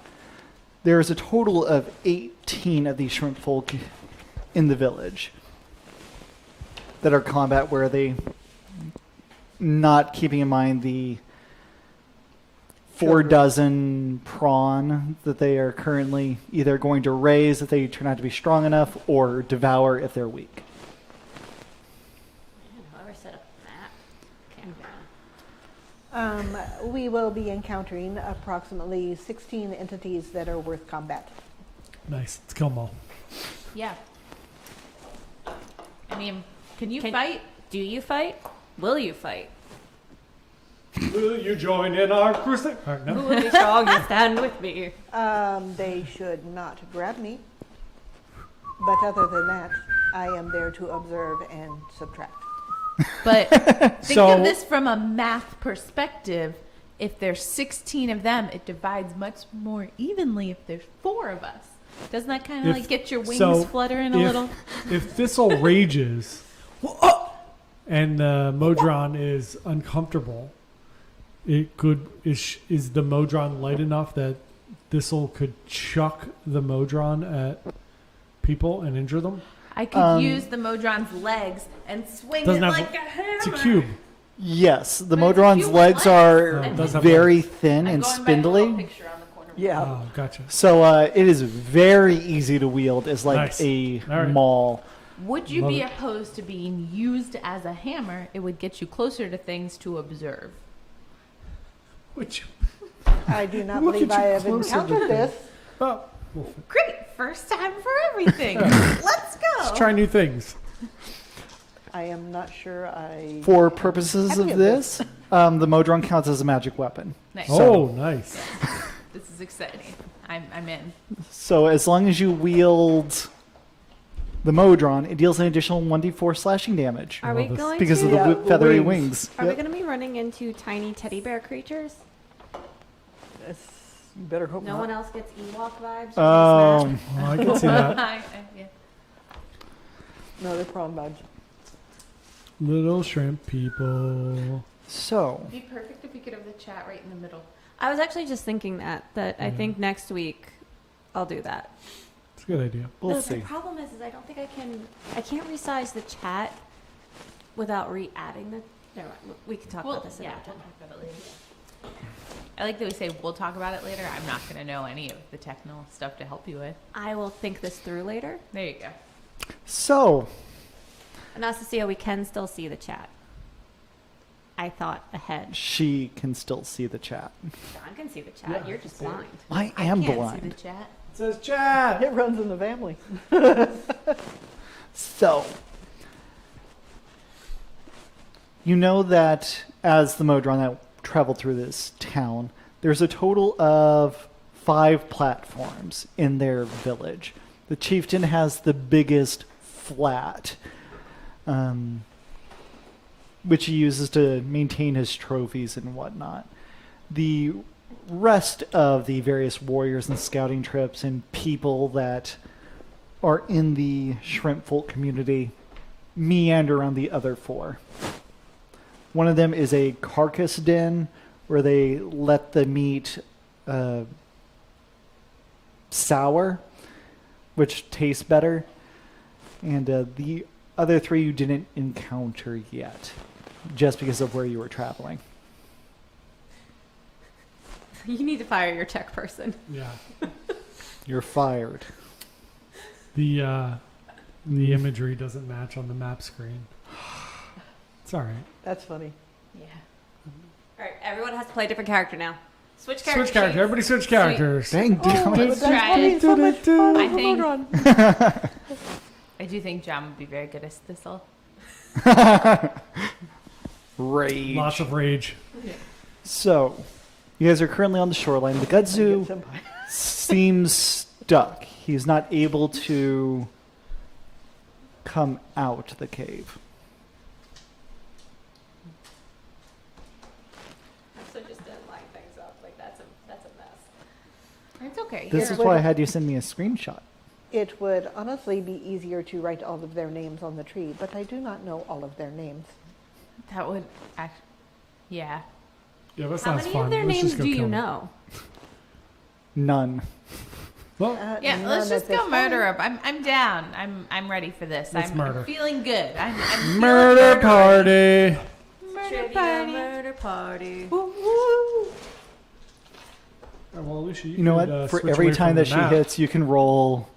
there's a total of 18 of these shrimp folk in the village that are combat worthy, not keeping in mind the 4 dozen prawn that they are currently either going to raise if they turn out to be strong enough or devour if they're weak. Man, whoever set up the map. Campground. We will be encountering approximately 16 entities that are worth combat. Nice. Let's kill them all. Yeah. I mean, can you Can- fight? Do you fight? Will you fight? Will you join in our crusade? All right, Who no. will be strong and stand with me? They should not grab me. But other than that, I am there to observe and subtract. But think So- of this from a math perspective. If there's 16 of them, it divides much more evenly if there's 4 of us. Doesn't that kind of If- like get your wings so fluttering a little? If Thistle rages and the Modron is uncomfortable, it could is the Modron light enough that Thistle could chuck the Modron at people and injure them? I could use the Modron's legs and swing Doesn't it have like a hammer. It's a cube. Yes, the But it's a Modron's human legs leg. are Oh, it does have very thin I'm and going by the little spindly. picture on the corner. Yeah. Oh, gotcha. So it is very easy to wield as like Nice. a All right. maul. Would you Love be it. opposed to being used as a hammer? It would get you closer to things to observe. Which, I do not Look believe at I you have closer to encountered this. oh, we'll Great, first time for everything. Let's go. let's try new things. I am not sure I. For purposes Happy of of this, the Modron counts as a magic weapon. Nice. Oh, nice. This is exciting. I'm in. So as long as you wield the Modron, it deals an additional 1d4 slashing damage Are we love this. going because to? of the Yeah, feathery wings. wings. Are Yep. we going to be running into tiny teddy bear creatures? You better hope No not. one else gets Ewok vibes? from this map? Oh, I can see that. Yeah. No, they're prawn vibes. Little shrimp people. So It'd be perfect if we could have the chat right in the middle. I was actually just thinking that I think next week I'll do that. It's a good idea. we'll The see. problem is I don't think I can't resize the chat without re-adding the. Never mind. We can talk about this yeah, another we'll time. talk about it later. I like that we say we'll talk about it later. I'm not going to know any of the technical stuff to help you with. I will think this through later. There you go. So Anastasia, we can still see the chat. I thought ahead. she can still see the chat. John can see the chat. Yeah, You're just see it. blind. I am I can't blind. see the chat. It says chat. It runs in the family. So, you know that as the Modron that traveled through this town, there's a total of 5 platforms in their village. The chieftain has the biggest flat, which he uses to maintain his trophies and whatnot. The rest of the various warriors and scouting trips and people that are in the shrimp folk community meander around the other 4. One of them is a carcass den where they let the meat sour, which tastes better. And the other 3 you didn't encounter yet, just because of where you were traveling. You need to fire your tech person. Yeah. You're fired. The imagery doesn't match on the map screen. It's all right. That's funny. Yeah. All right, everyone has to play a different character now. Switch characters. Switch character. Everybody switch characters. Dang, damn it. Let's try it. So much fun. I think- Modron. I do think John would be very good at Thistle. Rage. Lots of rage. So, you guys are currently on the shoreline. The Gudzu Senpai. seems stuck. He's not able to come out the cave. So just to line things up, like that's a mess. It's okay. This Here. is why I had you send me a screenshot. It would honestly be easier to write all of their names on the tree, but I do not know all of their names. That would actually. Yeah. Yeah, that How sounds many fun. of their Let's names just go do you kill them. know? None. Well, Yeah, None let's at just this go time. murder up. I'm down. I'm ready for this. Let's I'm murder. feeling good. I'm feeling murder murdery. party. Murder Trivia party. murder party. Woo, woo. Well, Alicia, You know could, what? For switch every away time from that the she map. hits, you can roll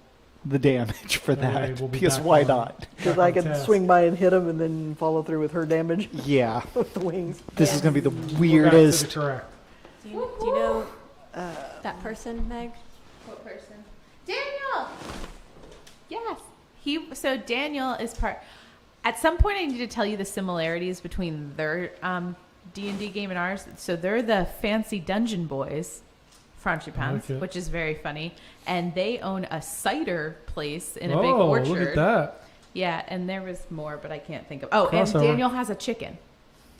the damage for That way that. we'll be Because back why on. not? Because Back I on could task. swing by and hit him and then follow through with her damage Yeah. with the wings. This is going to be the We're back to the weirdest. correct. Do you know that person, Meg? What person? Daniel. Yes. So Daniel is part. At some point, I need to tell you the similarities between their D&D game and ours. So they're the fancy dungeon boys Frangipans, Okay. which is very funny. And they own a cider place in a big Oh, orchard. look at that. Yeah, and there was more, but I can't think of. Oh, Crossover. and Daniel has a chicken.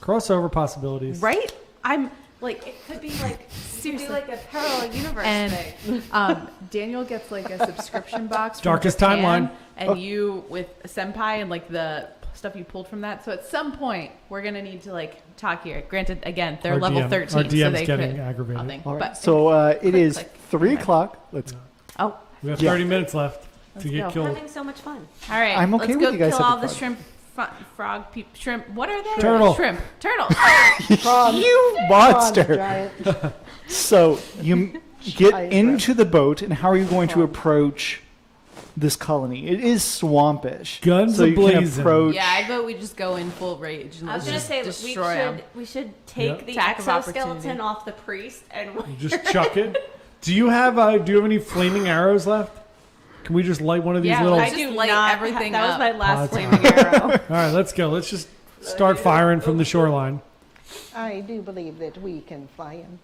Crossover possibilities. Right? I'm Like it could be like you could seriously. do like a parallel universe And thing. Daniel gets like a subscription box. From Darkest Japan, timeline. and you with Senpai and like the stuff you pulled from that. So at some point we're gonna need to like talk here. Granted, again, they're Our level DM 13, our so DM's they getting could aggravated. nothing. All right. But So it click, is click. 3 Okay. o'clock. Let's. oh, We have Yeah. 30 minutes left Let's to get go. killed. Having so much fun. all right. I'm okay let's with go you guys kill all having the fun. shrimp, frog, shrimp. What are they? Turtle. Shrimp. Turtles. Prawn, You prawn monster! giant. So you get Giant into the boat, and how are you going to Prawn. approach this colony? It is swampish. Guns so you can a-blazing. approach. Yeah, I vote we just go in full rage and I was let's gonna just say destroy them. we should take Yep. the Attack of exoskeleton opportunity. off the priest and Just chuck it. Do you have any flaming arrows left? Can we just light one of these Yeah, little? I do light everything That was up. my last Pods. flaming arrow. All right, let's go. Let's just start firing from the shoreline. I do believe that we can fly in.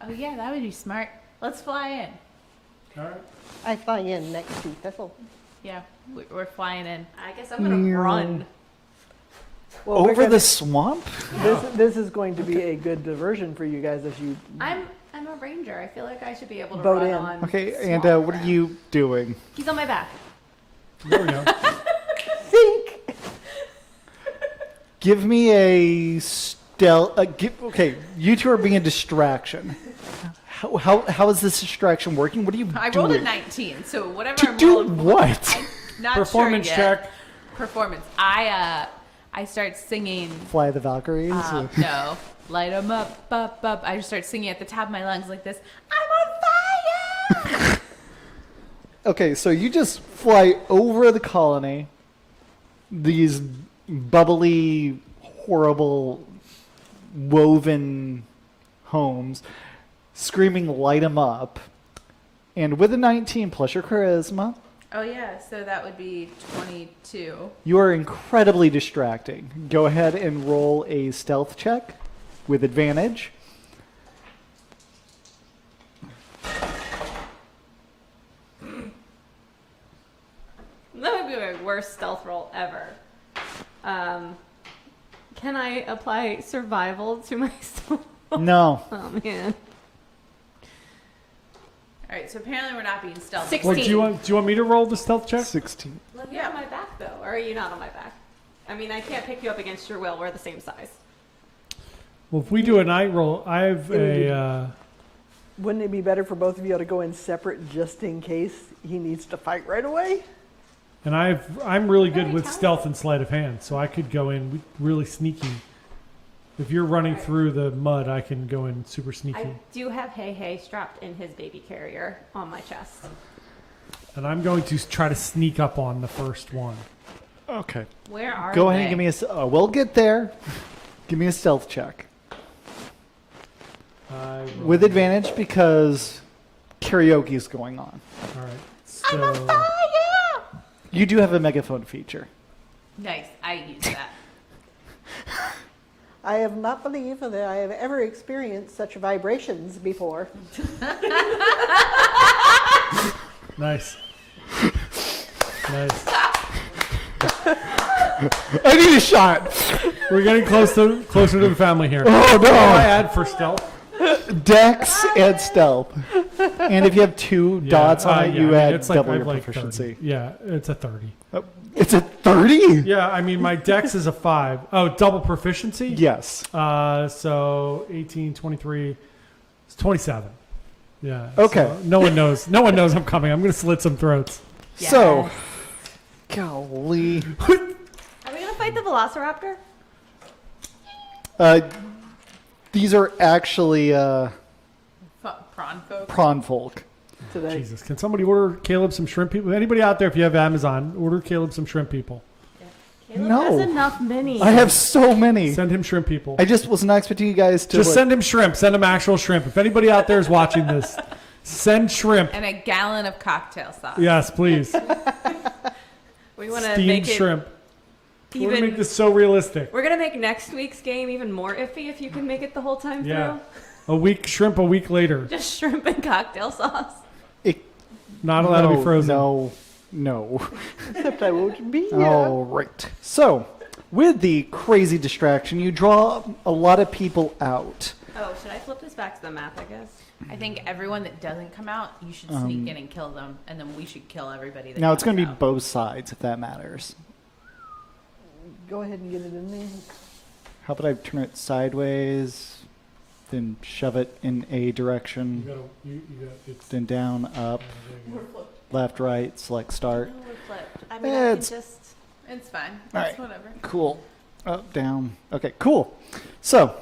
Oh yeah, that would be smart. Let's fly in. All right. I fly in next to Thistle. Yeah, we're flying in. I guess I'm gonna run. Well, we're Over gonna- the swamp? This is going to be a good diversion for you guys as you. I'm a ranger. I feel like I should be able to Boat run in. on. Okay, and swamp what are ground. you doing? He's on my back. There we go. Think! Give me a stealth. Okay, you two are being a distraction. How is this distraction working? What are you I doing? rolled a 19, so whatever To I'm do rolling for, what? I'm not Performance sure yet. check. Performance. I start singing. Fly the Valkyries? No, light 'em up, up. I just start singing at the top of my lungs like this. I'm on fire. Okay, so you just fly over the colony. These bubbly, horrible, woven homes, screaming, light 'em up. And with a 19 plus your charisma, Oh yeah, so that would be 22. you are incredibly distracting. Go ahead and roll a stealth check with advantage. That would be my worst stealth roll ever. Can I apply survival to myself? No. Oh man. All right, so apparently we're not being stealthy. 16. Well, do you want me to roll the stealth check? 16. Well, you're on my back though, or are you not on my back? I mean, I can't pick you up against your will. We're the same size. Well, if we do a night roll, I have a. Wouldn't it be better for both of you to go in separate just in case he needs to fight right away? And I'm really good Very with talented. stealth and sleight of hand, so I could go in really sneaky. If you're running through the mud, I can go in super sneaky. I do have Hey strapped in his baby carrier on my chest. And I'm going to try to sneak up on the first one. Okay. Where are Go they? ahead and give me a. We'll get there. Give me a stealth check I roll- with advantage because karaoke is going on. All right. So You do have a megaphone feature. Nice, I use that. I have not believed that I have ever experienced such vibrations before. nice. Nice. I need a shot. We're getting closer to the family here. Oh What do I no! add for stealth? Dex and stealth. And if you have two dots on it, yeah, you I mean, add it's like, double I your have like proficiency. 30. Yeah, it's a 30. It's a 30? Yeah, I mean, my dex is a 5. Oh, double proficiency? Yes. So 18, 23, it's 27. Yeah. Okay. So no one knows. No one knows I'm coming. I'm going to slit some throats. So, golly. Are we gonna fight the Velociraptor? These are actually Prawn folk. prawn folk. Today. Jesus. Can somebody order Caleb some shrimp people? Anybody out there, if you have Amazon, order Caleb some shrimp people. Caleb No. has enough minis. I have so many. Send him shrimp people. I just was not expecting you guys to. Just like- send him shrimp. Send him actual shrimp. If anybody out there is watching this, send shrimp. And a gallon of cocktail sauce. Yes, please. We want to Steamed make it shrimp. We're going to make even. this so realistic. We're gonna make next week's game even more iffy if you can make it the whole time Yeah. Shrimp a week later. Just shrimp and cocktail sauce. Not allowed to be frozen. No. Except I won't be here. All right. So, with the crazy distraction, you draw a lot of people out. Oh, should I flip this back to the map, I guess? I think everyone that doesn't come out, you should sneak in and kill them, and then we should kill everybody that Now, it's going comes to be out. both sides, if that matters. Go ahead and get it in there. How about I turn it sideways, then shove it in a You direction, gotta, you got, it's, then down, up, there you go. left, right, select start. No, we're flipped. I mean, I can It's- just... It's fine. All It's right. whatever. Cool. Up, down. Okay, cool. So,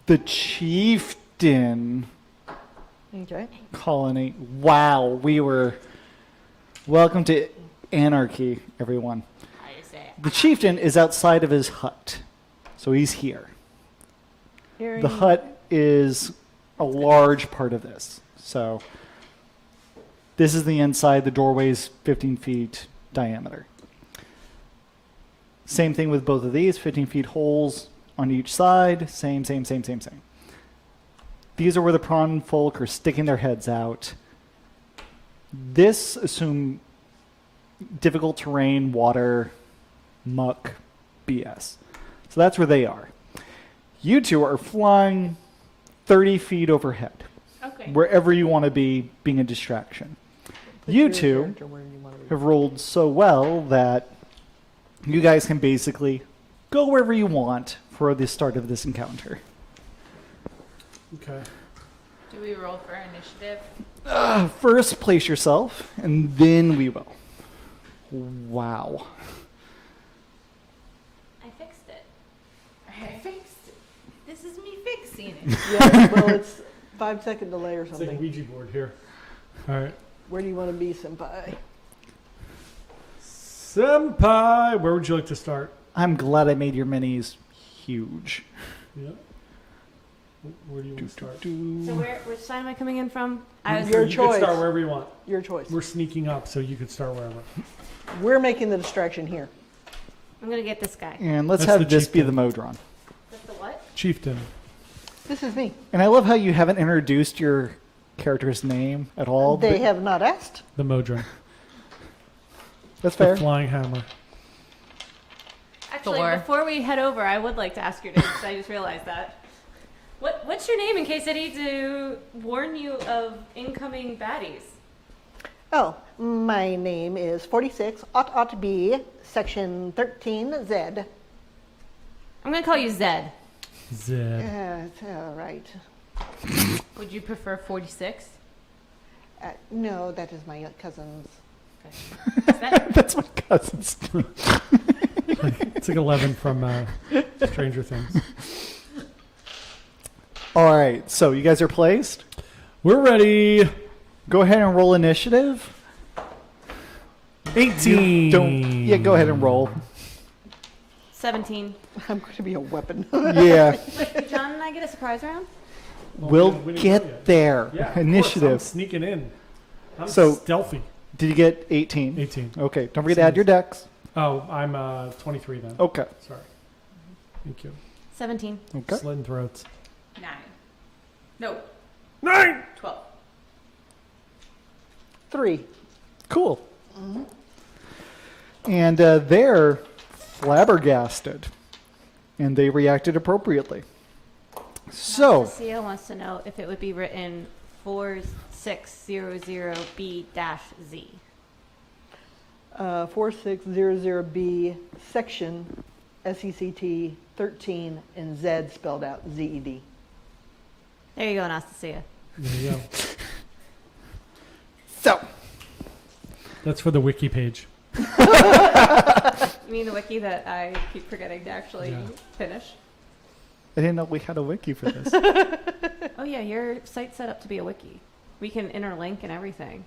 the chieftain Okay. colony. Wow, we were. Welcome to anarchy, everyone. I just say... The chieftain is outside of his hut, so he's here. The hut is a large part of this. So, this is the inside. The doorway's 15 feet diameter. Same thing with both of these, 15 feet holes on each side. Same. These are where the prawn folk are sticking their heads out. This assume difficult terrain, water, muck, BS. So that's where they are. You two are flying 30 feet overhead, Okay. wherever you want to be, being a distraction. Put You your two character where you want to be. have rolled so well that you guys can basically go wherever you want for the start of this encounter. Okay. Do we roll for initiative? First, place yourself, and then we will. Wow. I fixed it. I fixed it. This is me fixing it. Yeah, well, it's 5-second delay or It's like a something. Ouija board here. All right. Where do you want to be, senpai? Senpai, where would you like to start? I'm glad I made your minis huge. Yeah. Where do you want to start? So which side am I coming in from? I was... Your you choice. can start wherever you want. Your choice. We're sneaking up, so you could start wherever. We're making the distraction here. I'm going to get this guy. And let's That's the have this be the chieftain. Modron. That's the what? Chieftain. This is me. And I love how you haven't introduced your character's name at all. They but have not asked. The Modron. that's The fair. flying hammer. Actually, Thor. before we head over, I would like to ask your name, because I just realized that. What's your name, in case I need to warn you of incoming baddies? Oh, my name is 46 Ot B, Section 13Z. I'm going to call you Zed. Zed. Right. Would you prefer 46? No, that is my cousin's. Is that... That's my cousin's. It's like 11 from Stranger Things. All right, so you guys are placed. We're ready. Go ahead and roll initiative. 18. Yeah, go ahead and roll. 17. I'm going to be a weapon. Yeah, Did John and I get a surprise round? we'll we didn't go get yet. there. Yeah, of course, I'm Initiative. sneaking in. I'm So- stealthy. Did you get 18? 18. Okay, don't forget to add your dex. Oh, I'm 23 then. Okay. Sorry. Thank you. 17. Okay. Slitting throats. 9. No, 9! 12. 3. Cool. And they're flabbergasted, and they reacted appropriately. So, Cecilia wants to know if it would be written 4600B-Z. 4600B, Section SECT 13, and Z spelled out ZED. There you go, Anastasia. There you go. so That's for the wiki page. You mean the wiki that I keep forgetting to actually Yeah. finish? I didn't know we had a wiki for this. Oh yeah, your site's set up to be a wiki. We can interlink and everything.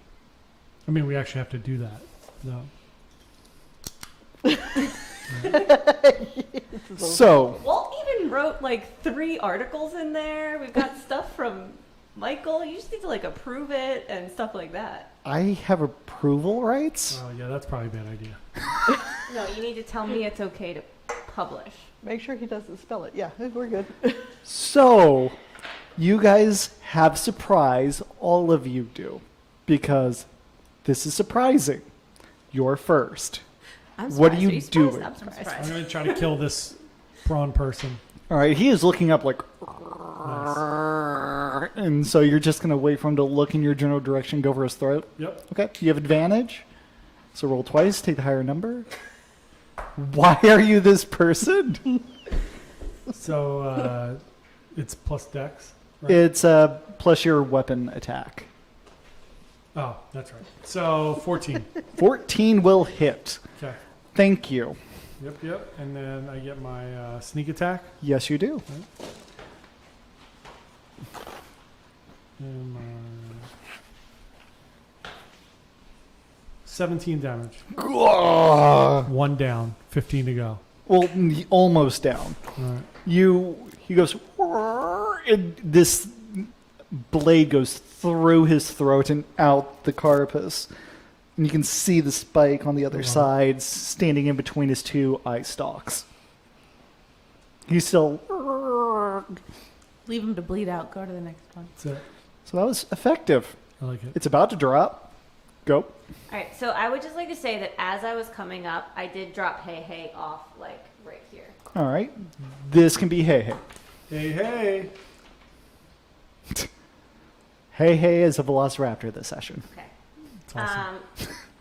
I mean, we actually have to do that. No. So, Walt even wrote like 3 articles in there. We've got stuff from Michael. You just need to like approve it and stuff like that. I have approval rights. Oh, yeah, that's probably a bad idea. No, you need to tell me it's okay to publish. Make sure he doesn't spell it. Yeah, we're good. So, You guys have surprise, all of you do, because this is surprising. You're first. I'm What are surprised. you surprised? doing? I'm surprised. I'm going to try to kill this prawn person. All right, he is looking up like, Nice. and so you're just gonna wait for him to look in your general direction, go for his throat. Yep. Okay, you have advantage. So roll twice, take the higher number. Why are you this person? So it's plus dex. Right? It's plus your weapon attack. Oh, that's right. So 14. 14 will hit. Okay. Thank you. Yep. And then I get my sneak attack. Yes, you do. And 17 damage. Well, 1 down. 15 to go. almost down. All right. He goes, and this blade goes through his throat and out the carapace. And you can see the spike on the other side standing in between his two eye stalks. He's still. Leave him to bleed out. Go to the next one. That's it. So that was effective. I like it. It's about to drop. Go. All right, so I would just like to say that as I was coming up, I did drop hey off like right here. All right. This can be Hey Hey. Hey. Hey Hey is a velociraptor this session. Okay. It's awesome.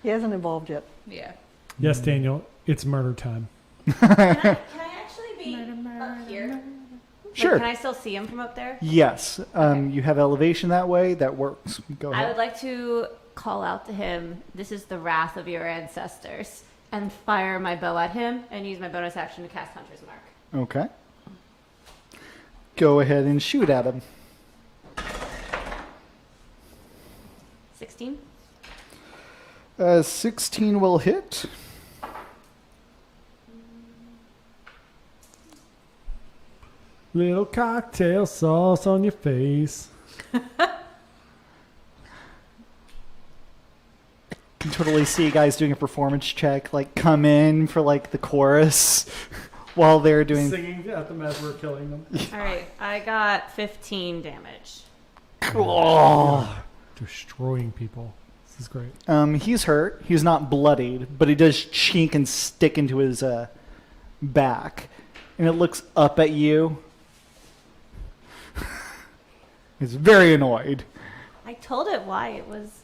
He hasn't evolved yet. Yeah. Yes, Daniel. It's murder time. Can I actually be up here? Like, Sure. can I still see him from up there? Yes. You have elevation that way. That works. Go I ahead. would like to call out to him, "This is the wrath of your ancestors," and fire my bow at him and use my bonus action to cast Hunter's Mark. Okay. Go ahead and shoot at him. 16. 16 will hit. Little cocktail sauce on your face. You can totally see guys doing a performance check, like come in for like the chorus while they're doing. Singing at them as we're killing them. All right, I got 15 damage. Oh. Destroying people. This is great. He's hurt. He's not bloodied, but he does chink and stick into his back, and it looks up at you. It's very annoyed. I told it why it was.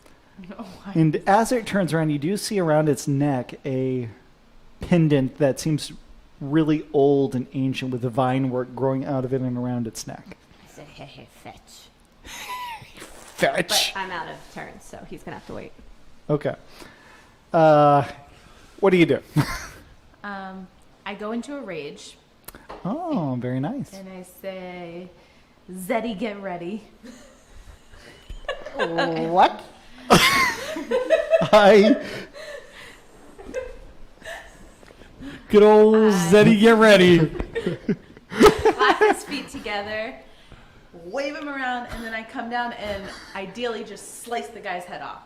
And as it turns around, you do see around its neck a pendant that seems really old and ancient with the vine work growing out of it and around its neck. I said, hey, fetch. Fetch! But I'm out of turns, so he's going to have to wait. Okay. What do you do? I go into a rage Oh, very nice. and I say, Zeddy, get ready. What? I Good old Zeddy, get ready. Clap his feet together, wave him around, and then I come down and ideally just slice the guy's head off.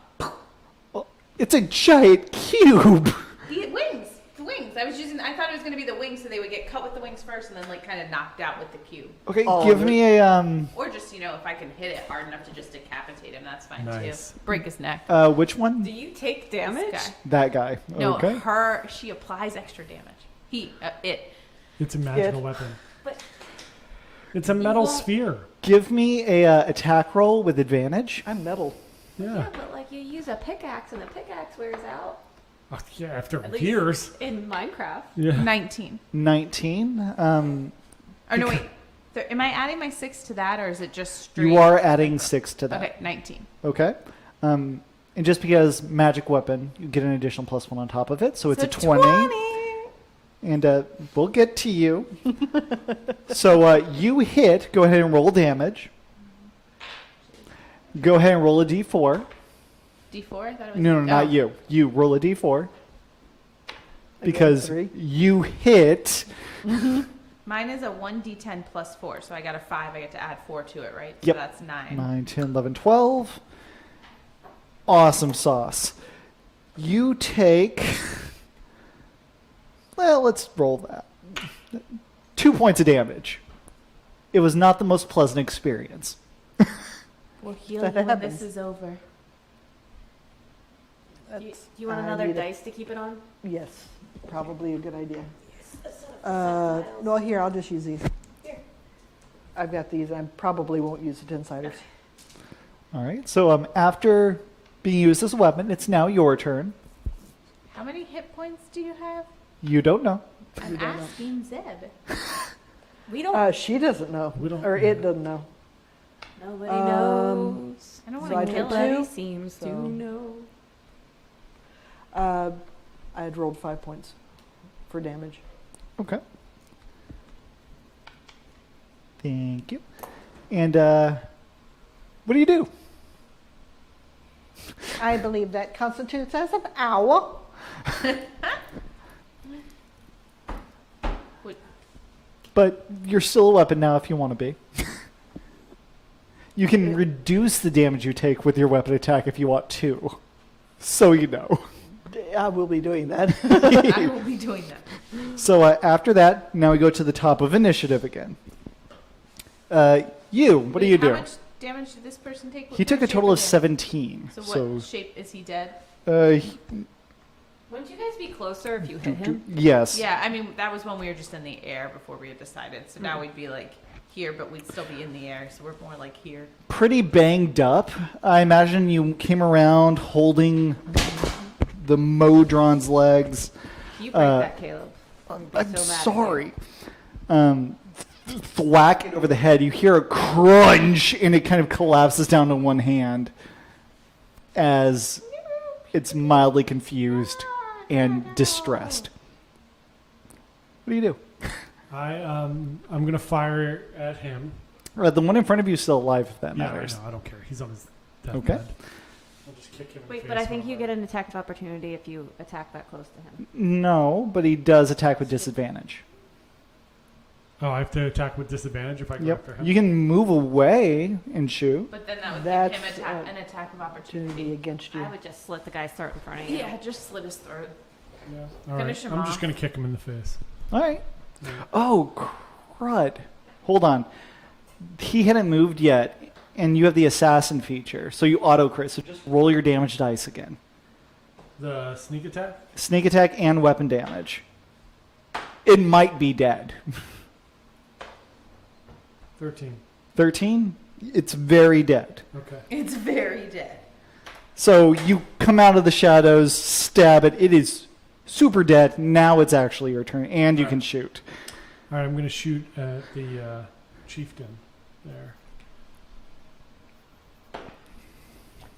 It's a giant cube. The wings. The wings. I thought it was going to be the wings, so they would get cut with the wings first and then like kind of knocked out with the cube. Okay, Oh, give me a Or just, if I can hit it hard enough to just decapitate him, that's fine Nice. too. Break his neck. which one? Do you take damage? This guy. That guy. No, Okay. she applies extra damage. It. It's a magical Good. weapon. But It's a metal won't- sphere. Give me a attack roll with advantage. I'm metal. yeah, Yeah. but like you use a pickaxe and the pickaxe wears out. Oh, yeah, after At least years. in Minecraft. Yeah. 19. 19. Oh, no, wait. Am I adding my 6 to that, or is it just straight? You are adding 6 to that. Okay, 19. Okay. And just because magic weapon, you get an additional +1 on top of it, so it's a 20. And we'll get to you. So you hit. Go ahead and roll damage. Go ahead and roll a d4. D4? I thought it was No, not oh. you. You roll a d4. Because 3. you hit. Mine is a 1d10 plus 4, so I got a 5. I get to add 4 to it, right? Yep. So that's 9. 9, 10, 11, 12. Awesome sauce. You take. Well, let's roll that. 2 points of damage. It was not the most pleasant experience. We'll heal That you when happens. this is over. Do you want I another need a- dice to keep it on? Yes, probably a good idea. No, here, I'll just use these. Here. I've got these. I probably won't use the 10-siders. All right. So after being used as a weapon, it's now your turn. How many hit points do you have? You don't know. I'm asking Zeb. We don't. She doesn't know. We don't- Or it doesn't know. Nobody knows. I don't So want I to did kill two. it. Nobody seems to So- know. I had rolled 5 points for damage. Okay. Thank you. And what do you do? I believe that constitutes as an hour. But you're still a weapon now if you want to be. You can reduce the damage you take with your weapon attack if you want to. So you know. I will be doing that. I will be doing that. So after that, now we go to the top of initiative again. What do you do? How much damage did this person take? He took a What total of shape 17. is he? So what shape is he dead? He- Wouldn't you guys be closer if you hit him? yes. Yeah, I mean, that was when we were just in the air before we had decided. So now we'd be like here, but we'd still be in the air. So we're more like here. Pretty banged up. I imagine you came around holding the Modron's legs. You break that, Caleb. I'd be I'm so mad at sorry. Thwack it over the head. You hear a crunch, and it kind of collapses down to one hand as it's mildly confused and distressed. What do you do? I'm gonna fire at him. The one in front of you is still alive, if that Yeah, matters. I know. I don't care. He's on his deathbed. Okay. I'll just kick him. In Wait, the but I face think when you I'm get an attack of opportunity if you attack that close to him. No, but he does attack with disadvantage. Oh, I have to attack with disadvantage if I go after Yep. him. You can move away and shoot. But then that would That's, give him an attack of Opportunity opportunity. against you. I would just slit the guy's throat in front of you. Yeah, just slit his throat. Yeah. All right. Finish him I'm just off. gonna kick him in the face. All right. Yeah. Oh, crud. Hold on. He hadn't moved yet, and you have the assassin feature, so you auto crit. So just roll your damage dice again. The sneak attack. Sneak attack and weapon damage. It might be dead. 13. 13? It's very dead. Okay. It's very dead. So you come out of the shadows, stab it. It is super dead. Now it's actually your turn, and you can shoot. All right. I'm gonna shoot at the chieftain there.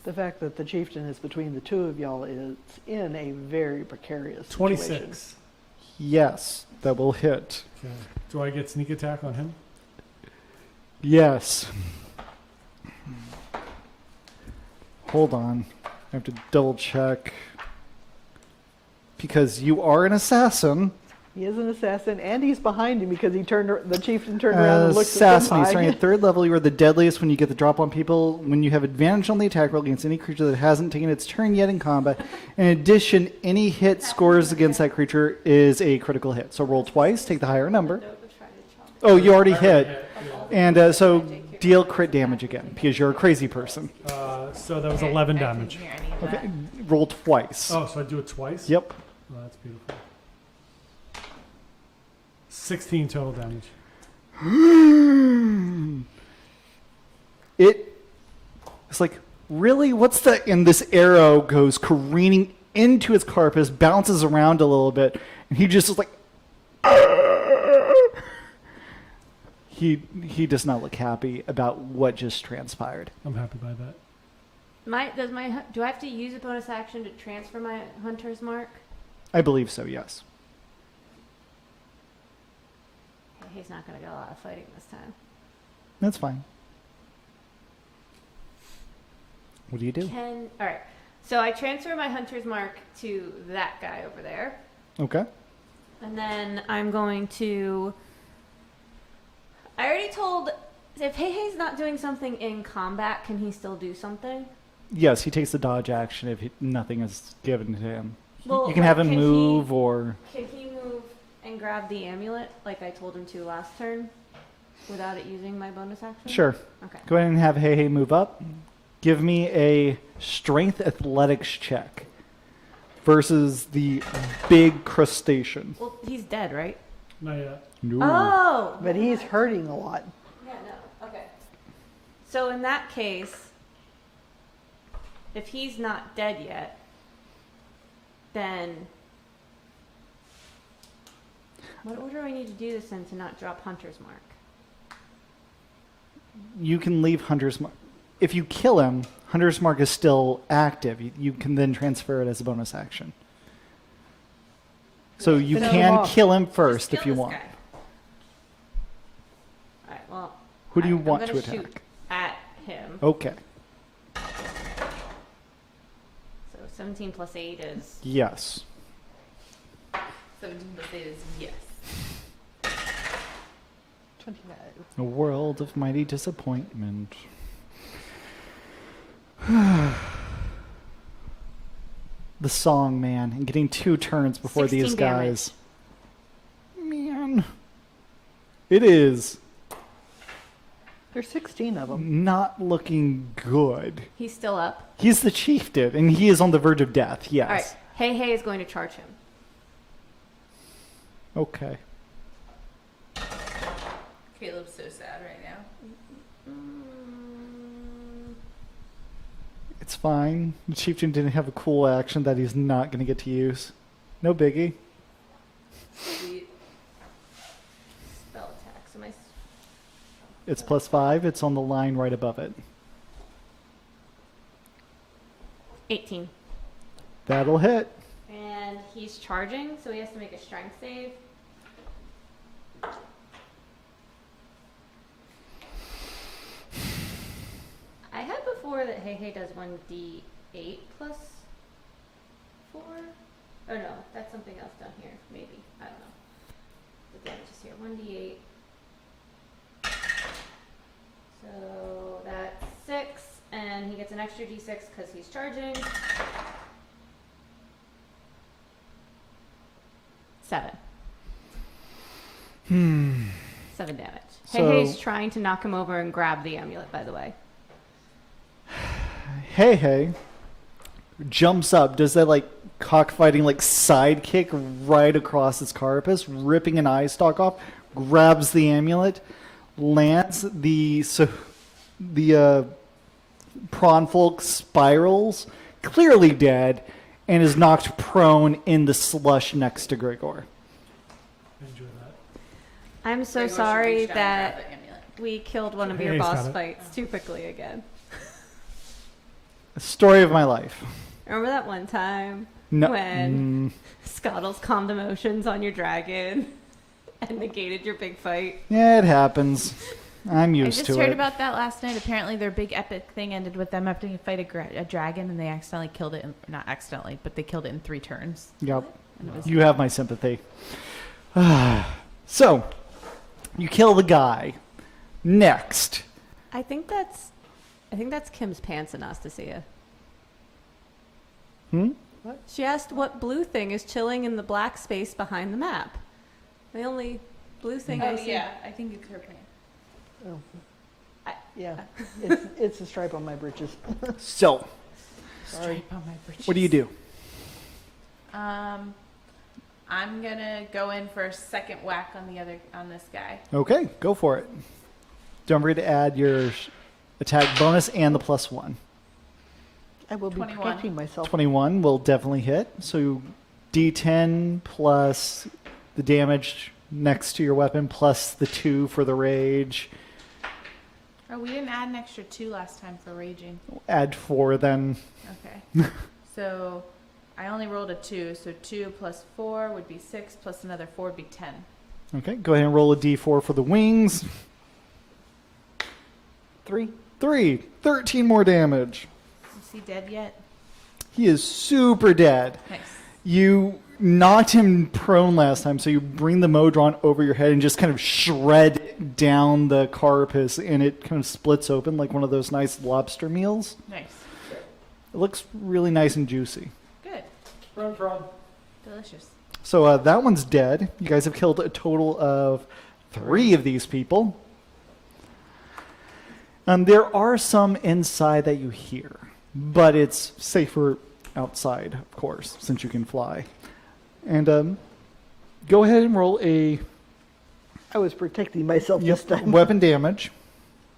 The fact that the chieftain is between the two of y'all is in a very precarious situation. 26. Yes, that will hit. Okay. Do I get sneak attack on him? Yes. Hold on. I have to double check. Because you are an assassin. He is an assassin, and he's behind him because the chieftain turned around and looked Assassin, at he's the starting at third level. You are the deadliest when you get the drop on people. When you have advantage on the attack roll against any creature that hasn't taken its turn yet in combat. In addition, any hit scores against that creature is a critical hit. So roll twice, take the higher number. Oh, you already hit. And so deal crit damage again because you're a crazy person. So that was 11 damage. Here, I need Okay, that. roll twice. Oh, so I do it twice? Yep. Oh, that's beautiful. 16 total damage. It's like, really? What's the... And this arrow goes careening into his carapace, bounces around a little bit, and he just is like... He does not look happy about what just transpired. I'm happy by that. Do I have to use a bonus action to transfer my hunter's mark? I believe so, yes. He's not going to get a lot of fighting this time. That's fine. What do you do? All right. So I transfer my hunter's mark to that guy over there. Okay. And then I'm going to... I already told... If Hei's not doing something in combat, can he still do something? Yes, he takes the dodge action if nothing is given to him. Well, you can like, have him can move or... Can he move and grab the amulet like I told him to last turn? without it using my bonus action? Sure. Okay. Go ahead and have Hey Hey move up. Give me a strength athletics check versus the big crustacean. Well, he's dead, right? Not yet. No. Oh! But he's hurting a lot. Yeah, no. Okay. So in that case, if he's not dead yet, then what order do I need to do this in to not drop Hunter's Mark? You can leave Hunter's Mark. If you kill him, Hunter's Mark is still active. You can then transfer it as a bonus action. So you Finish can him off. kill him first Just if kill you this want. guy. All right. Well. Who do you alright, want I'm to gonna attack? shoot at him. Okay. So 17 plus 8 is Yes. 17 plus 8 is yes. 29. A world of mighty disappointment. The song, man, and getting 2 turns before 16 these damage. guys. Man. It is There's 16 of them. not looking good. he's still up. He's the chieftain, and he is on the verge of death, yes. All right. Hey Hey is going to charge him. Okay. Caleb's so sad right now. It's fine. The chieftain didn't have a cool action that he's not going to get to use. No biggie. Sweet. Spell attack. So my It's +5. It's on the line right above it. 18. That'll hit. And he's charging, so he has to make a strength save. I had before that Hey Hey does 1d8 plus 4. Oh no, that's something else down here, maybe. I don't know. The damage is here. 1d8. So that's 6, and he gets an extra d6 because he's charging. 7. 7 damage. So- Hey Hey's trying to knock him over and grab the amulet, by the way. Hey Hey jumps up, does that like cockfighting like side kick right across his carapace, ripping an eye stalk off, grabs the amulet, lands the prawn folk spirals, clearly dead, and is knocked prone in the slush next to Gregor. I enjoy that. I'm so Gregor should sorry reach down and grab that the amulet. we killed one of your Hey, he's boss got it. fights too quickly again. Story of my life. Remember that one time No. when Scottles calmed emotions on your dragon and negated your big fight? Yeah, it happens. I'm I used just to heard it. about that last night. Apparently, their big epic thing ended with them having to fight a dragon, and they accidentally killed it. Not accidentally, but they killed it in 3 turns. Yep. And it was You have my sympathy. So, you kill the guy. Next. I think that's Kim's pants, Anastasia. She asked what blue thing is chilling in the black space behind the map. The only blue thing I see. I think it's her plan. Oh. Yeah, it's a stripe on my britches. So, Sorry. On my britches. what do you do? I'm gonna go in for a second whack on this guy. Okay, go for it. Don't forget to add your attack bonus and the +1. I will be 21. protecting myself. 21 will definitely hit. So D10 plus the damage next to your weapon plus the 2 for the rage. Oh, we didn't add an extra 2 last time for raging. Add 4 then. Okay. So I only rolled a 2, so 2 plus 4 would be 6, plus another 4 would be 10. Okay, go ahead and roll a D4 for the wings. 3. 3. 13 more damage. Is he dead yet? He is super dead. Nice. You knocked him prone last time, so you bring the Modron over your head and just kind of shred down the carapace, and it kind of splits open like one of those nice lobster meals. Nice. It looks really nice and juicy. Good. Run, frog. Delicious. So that one's dead. You guys have killed a total of 3 of these people. There are some inside that you hear, but it's safer outside, of course, since you can fly. And go ahead and roll a I was protecting myself this time. weapon damage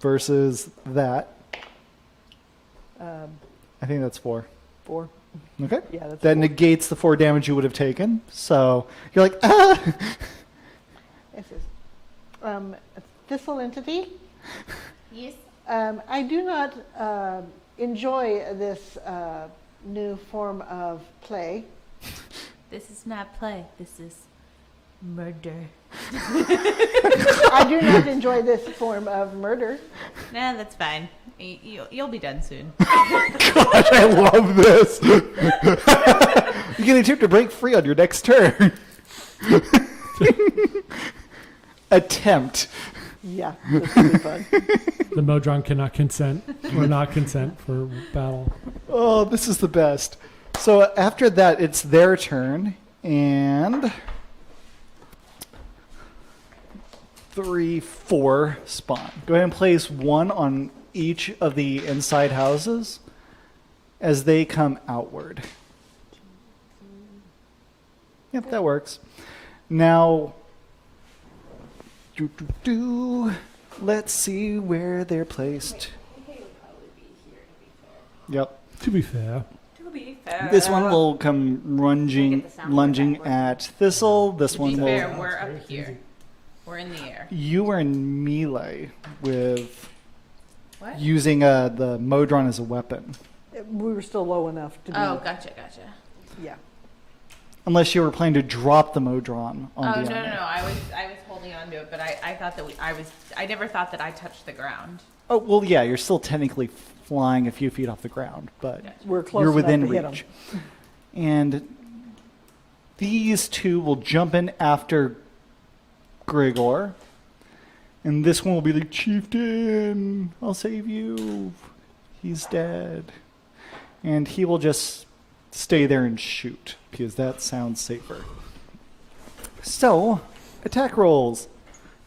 versus that. I think that's 4. 4. Okay. Yeah, that's That 4. negates the 4 damage you would have taken. So you're like, ah! This is thistle entity. Yes. I do not enjoy this new form of play. This is not play. This is murder. I do not enjoy this form of murder. Nah, that's fine. You'll be done soon. Gosh, I love this. You get a attempt to break free on your next turn. Attempt. Yeah, this will be fun. The Modron cannot consent or not consent for battle. Oh, this is the best. So after that, it's their turn, and 3, 4 spawn. Go ahead and place 1 on each of the inside houses as they come outward. Yep, that works. Now, let's see where they're placed. Yep. To be fair, To be fair. This one will come Get the sound lunging effect at Thistle. This To one be will. fair, we're up here. We're in the air. You are in melee with What? using the Modron as a weapon. We were still low enough to be. Oh, gotcha. Yeah. Unless you were planning to drop the Modron on Oh the no, enemy. I was holding on to it, but I thought that I never thought that I touched the ground. Oh, well, yeah, you're still technically flying a few feet off the ground, but We're close you're enough within to hit 'em. reach. And these two will jump in after Grigor. And this one will be like, Chieftain, I'll save you. He's dead. And he will just stay there and shoot, because that sounds safer. So, attack rolls.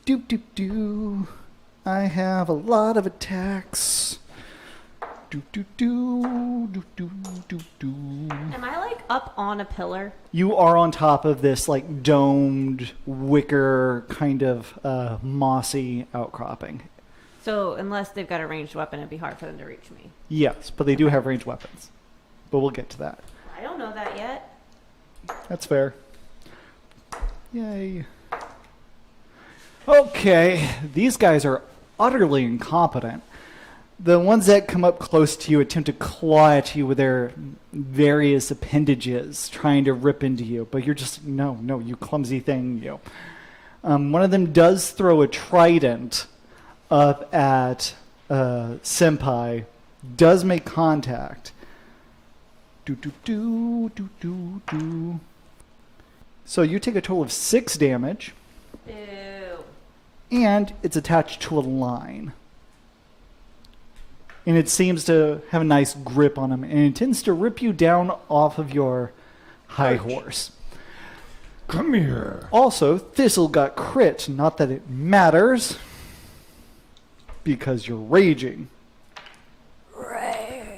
Doop, doop, doo. I have a lot of attacks. Doop, doop, doo. Doop, doop, doop, doo. Am I like up on a pillar? You are on top of this like domed wicker kind of mossy outcropping. So unless they've got a ranged weapon, it'd be hard for them to reach me. Yes, but they do have ranged weapons. But we'll get to that. I don't know that yet. That's fair. Yay. Okay, these guys are utterly incompetent. The ones that come up close to you attempt to claw at you with their various appendages, trying to rip into you. But you're just, no, you clumsy thing, you. One of them does throw a trident up at Senpai, does make contact. Do. So you take a total of 6 damage, Ew. and it's attached to a line. And it seems to have a nice grip on him, and it tends to rip you down off of your high horse. come here. Also, Thistle got crit, not that it matters, because you're raging.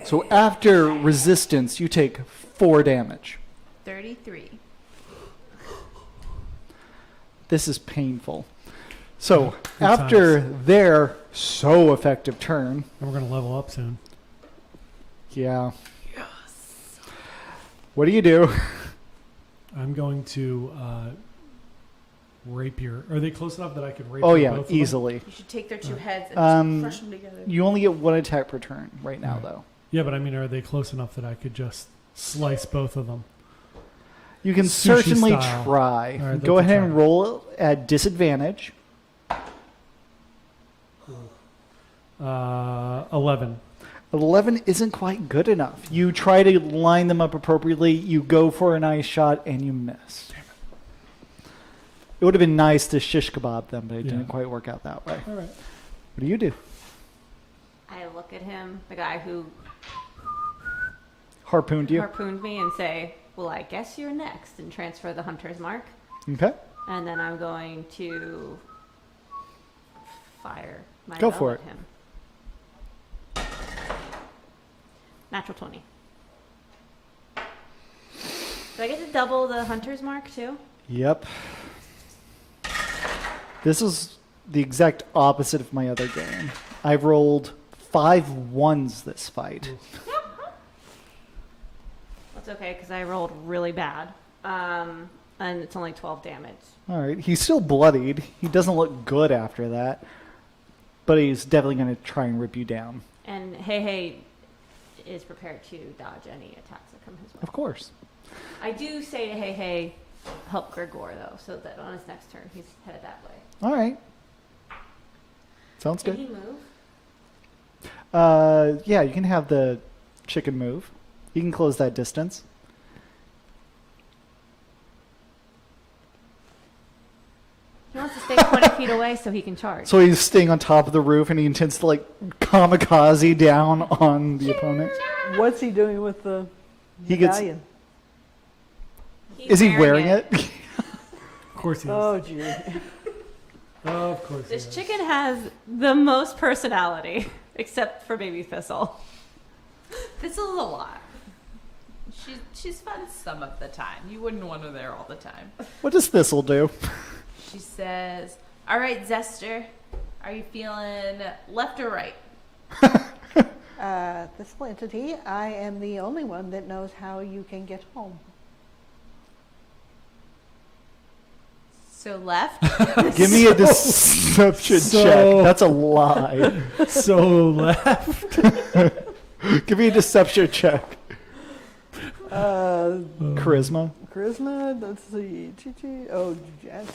So after resistance, you take 4 damage. 33. This is painful. So Good after their so effective turn, And we're gonna level up soon. yeah. Yes. What do you do? I'm going to rapier. Are they close enough that I could rapier? Oh yeah, both of them? easily. You should take their 2 heads and Um, crush them together. You only get 1 attack per turn right now, Right. though. Yeah, but I mean, are they close enough that I could just slice both of them? You can Sushi certainly style. try. All right, Go let's ahead and try. roll at disadvantage. 11. 11 isn't quite good enough. You try to line them up appropriately, you go for a nice shot, and you miss. It would have been nice to shish kebab them, but it Yeah. didn't quite work out that way. All right. What do you do? I look at him, the guy who Harpooned you? harpooned me, and say, well, I guess you're next, and transfer the hunter's mark. Okay. And then I'm going to fire my Go bow for at it. him. Natural 20. Do I get to double the hunter's mark too? Yep. This is the exact opposite of my other game. I've rolled 5 ones this fight. That's okay, because I rolled really bad. And it's only 12 damage. All right. He's still bloodied. He doesn't look good after that. But he's definitely going to try and rip you down. And Hey is prepared to dodge any attacks that come his way. Of course. I do say to Hey, help Gregor, though, so that on his next turn, he's headed that way. All right. Sounds Can good. he move? Yeah, you can have the chicken move. You can close that distance. He wants to stay 20 feet away so he can charge. So he's staying on top of the roof and he intends to like kamikaze down on the opponent. What's he doing with the He gets. medallion? He's Is he wearing it? Of course he is. Oh, gee. Of course he This is. chicken has the most personality, except for Baby Thistle. Thistle's a lot. She's fun some of the time. You wouldn't want her there all the time. What does Thistle do? She says, "All right, Zester, are you feeling left or right?" This entity, I am the only one that knows how you can get home. So left. Give me a deception So- check. That's a lie. So left. Give me a deception check. Uh, Charisma. charisma, let's see. Oh,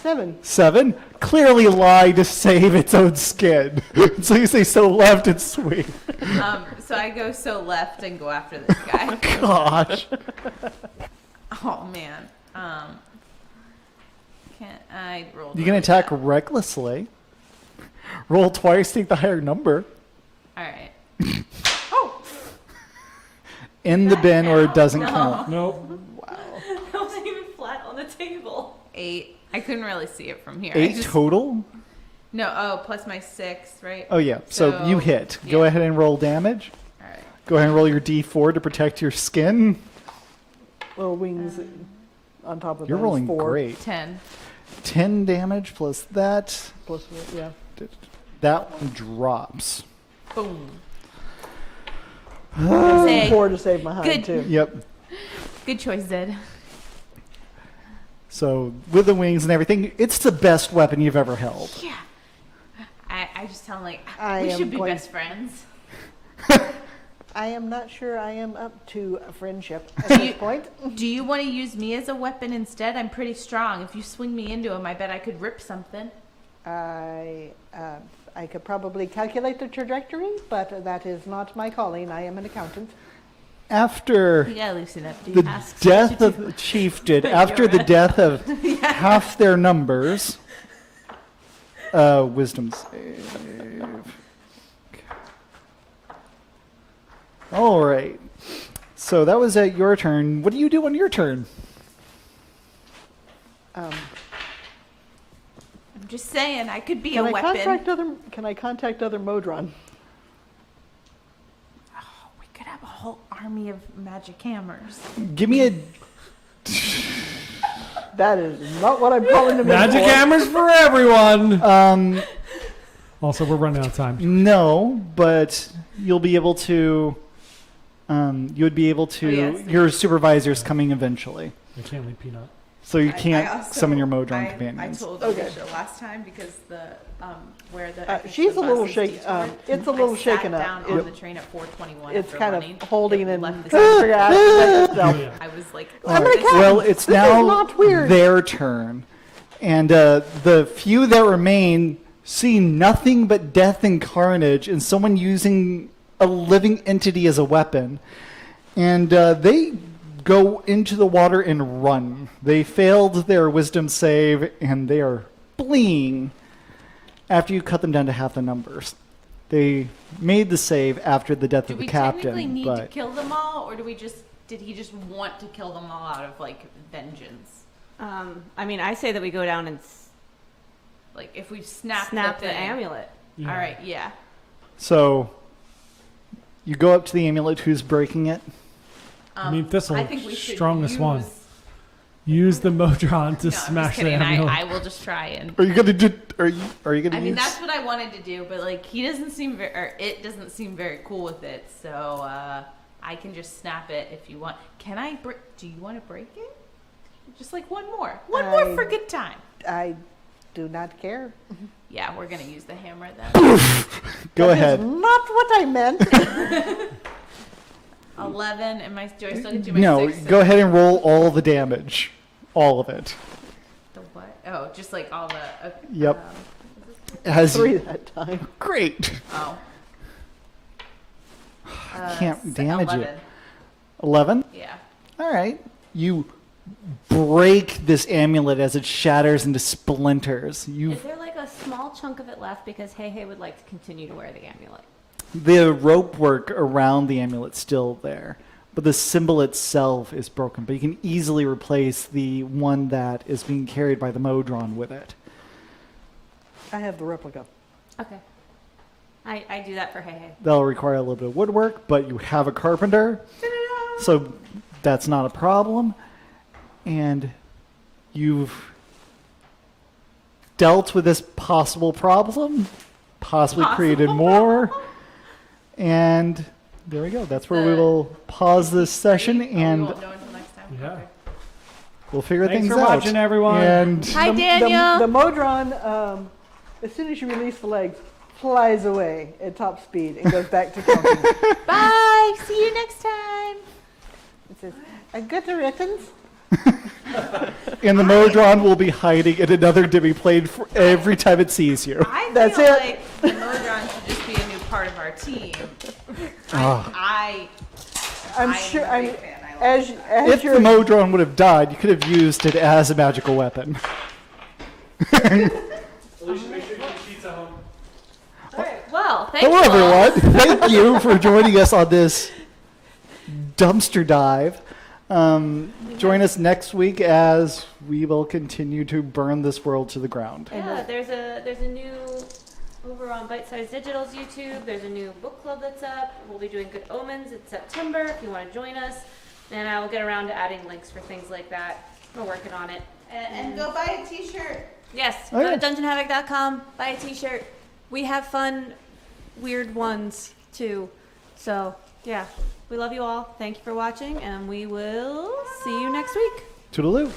7. 7. Clearly lie to save its own skin. So you say so left and sweet. So I go so left and go after this guy. Gosh. Oh man. Can't I roll? You can attack recklessly. Roll twice, take the higher number. All right. In the bin or it doesn't count. Nope. That wasn't even flat on the table. 8. I couldn't really see it from here. 8 total? No. Oh, plus my 6, right? Oh, yeah. So you hit. Go yeah. ahead and roll damage. All right. Go ahead and roll your d4 to protect your skin. Well, wings on top of You're that is rolling 4. great. 10. 10 damage plus that. Plus, yeah. That one drops. Boom. And Say, 4 to save my hide, good. too. Yep. Good choice, Zed. So with the wings and everything, it's the best weapon you've ever held. Yeah. I just tell him like I we am should be going- best friends. I am not sure I am up to a friendship at Do this you- point. Do you want to use me as a weapon instead? I'm pretty strong. If you swing me into him, I bet I could rip something. I could probably calculate the trajectory, but that is not my calling. I am an accountant. After You gotta loosen up, dude. the Ask death you of the chief did, after the death of half their numbers, wisdom save. All right. So that was at your turn. What do you do on your turn? I'm just saying, I could be Can a I weapon. contact other Modron? Oh, we could have a whole army of magic hammers. Give me a That is not what I'm calling them. Magic for. hammers for everyone. um Also, we're running out of time. no, but you'll be able to you would be able to yes. your supervisor's coming eventually. I can't leave Peanut. So you can't summon your Modron I companions. told Okay. Alicia last time because the where the I think She's the a little bus is shake- detoured, it's a little I shaken sat up. down Yep. on the train at 4:21. It's after kind running. of holding It and left the trying to figure out how to protect itself. Yeah. I was like, All right. this- Well, it's This is now not weird. their turn. And the few that remain see nothing but death and carnage and someone using a living entity as a weapon. And they go into the water and run. They failed their wisdom save and they are fleeing after you cut them down to half the numbers. They made the save after the death do of the we captain. technically need to but kill them all, or do we just did he just want to kill them all out of like vengeance? I mean, I say that we go down and Like if we snap snap the thing. amulet. Yeah. All right, yeah. So You go up to the amulet. Who's breaking it? I mean, this'll I think we should strongest one. use- Use the Modron to No, I'm smash just the kidding. amulet. I will just try and. Are you gonna do? Are you gonna I use? mean, that's what I wanted to do, but like he doesn't seem very, or it doesn't seem very cool with it. So I can just snap it if you want. Can I break? Do you want to break it? Just like one more I- for good time. I do not care. Yeah, we're gonna use the hammer then. Go That is ahead. not what I meant. 11. Do I still get to my No, 6? go ahead and roll all the damage, all of it. The what? Oh, just like all the. Yep. um, As 3 you, that time. great. oh. Can't damage 11. it. 11. Yeah. All right. You break this amulet as it shatters into splinters. Is there like a small chunk of it left because Hey Hey would like to continue to wear the amulet? The rope work around the amulet's still there, but the symbol itself is broken. But you can easily replace the one that is being carried by the Modron with it. I have the replica. Okay. I do that for Hey Hey. That'll require a little bit of woodwork, but you have a carpenter, so that's not a problem. And you've dealt with this possible problem, possibly created more, and there we go. That's where we will pause this session, We and won't know until next time. Yeah. Okay. we'll figure Thanks things for out. watching, everyone. And Hi, The Daniel. Modron, as soon as you release the legs, flies away at top speed and goes back to counting. Bye. See you next time. It says, a good riddance. and the Modron will be hiding in another dimmy plane for every time it sees you. I That's feel it. like the Modron should just be a new part of our team. Ah. I'm I sure. am a I big mean, fan. I love as If the you're Modron would have died, you could have used it as a magical weapon. Alicia, make sure you keep pizza home. Well, thanks. Hello, everyone. Thank you for joining us on this dumpster dive. Join us next week as we will continue to burn this world to the ground. Yeah, there's a new over on Bite Size Digital's YouTube. There's a new book club that's up. We'll be doing Good Omens in September if you want to join us. And I will get around to adding links for things like that. We're working on it. And go buy a T-shirt. Yes, Oh, go yeah. to dungeonhavoc.com, buy a t-shirt. We have fun, weird ones too. So, yeah, we love you all. Thank you for watching, and we will see you next week. Toodaloo.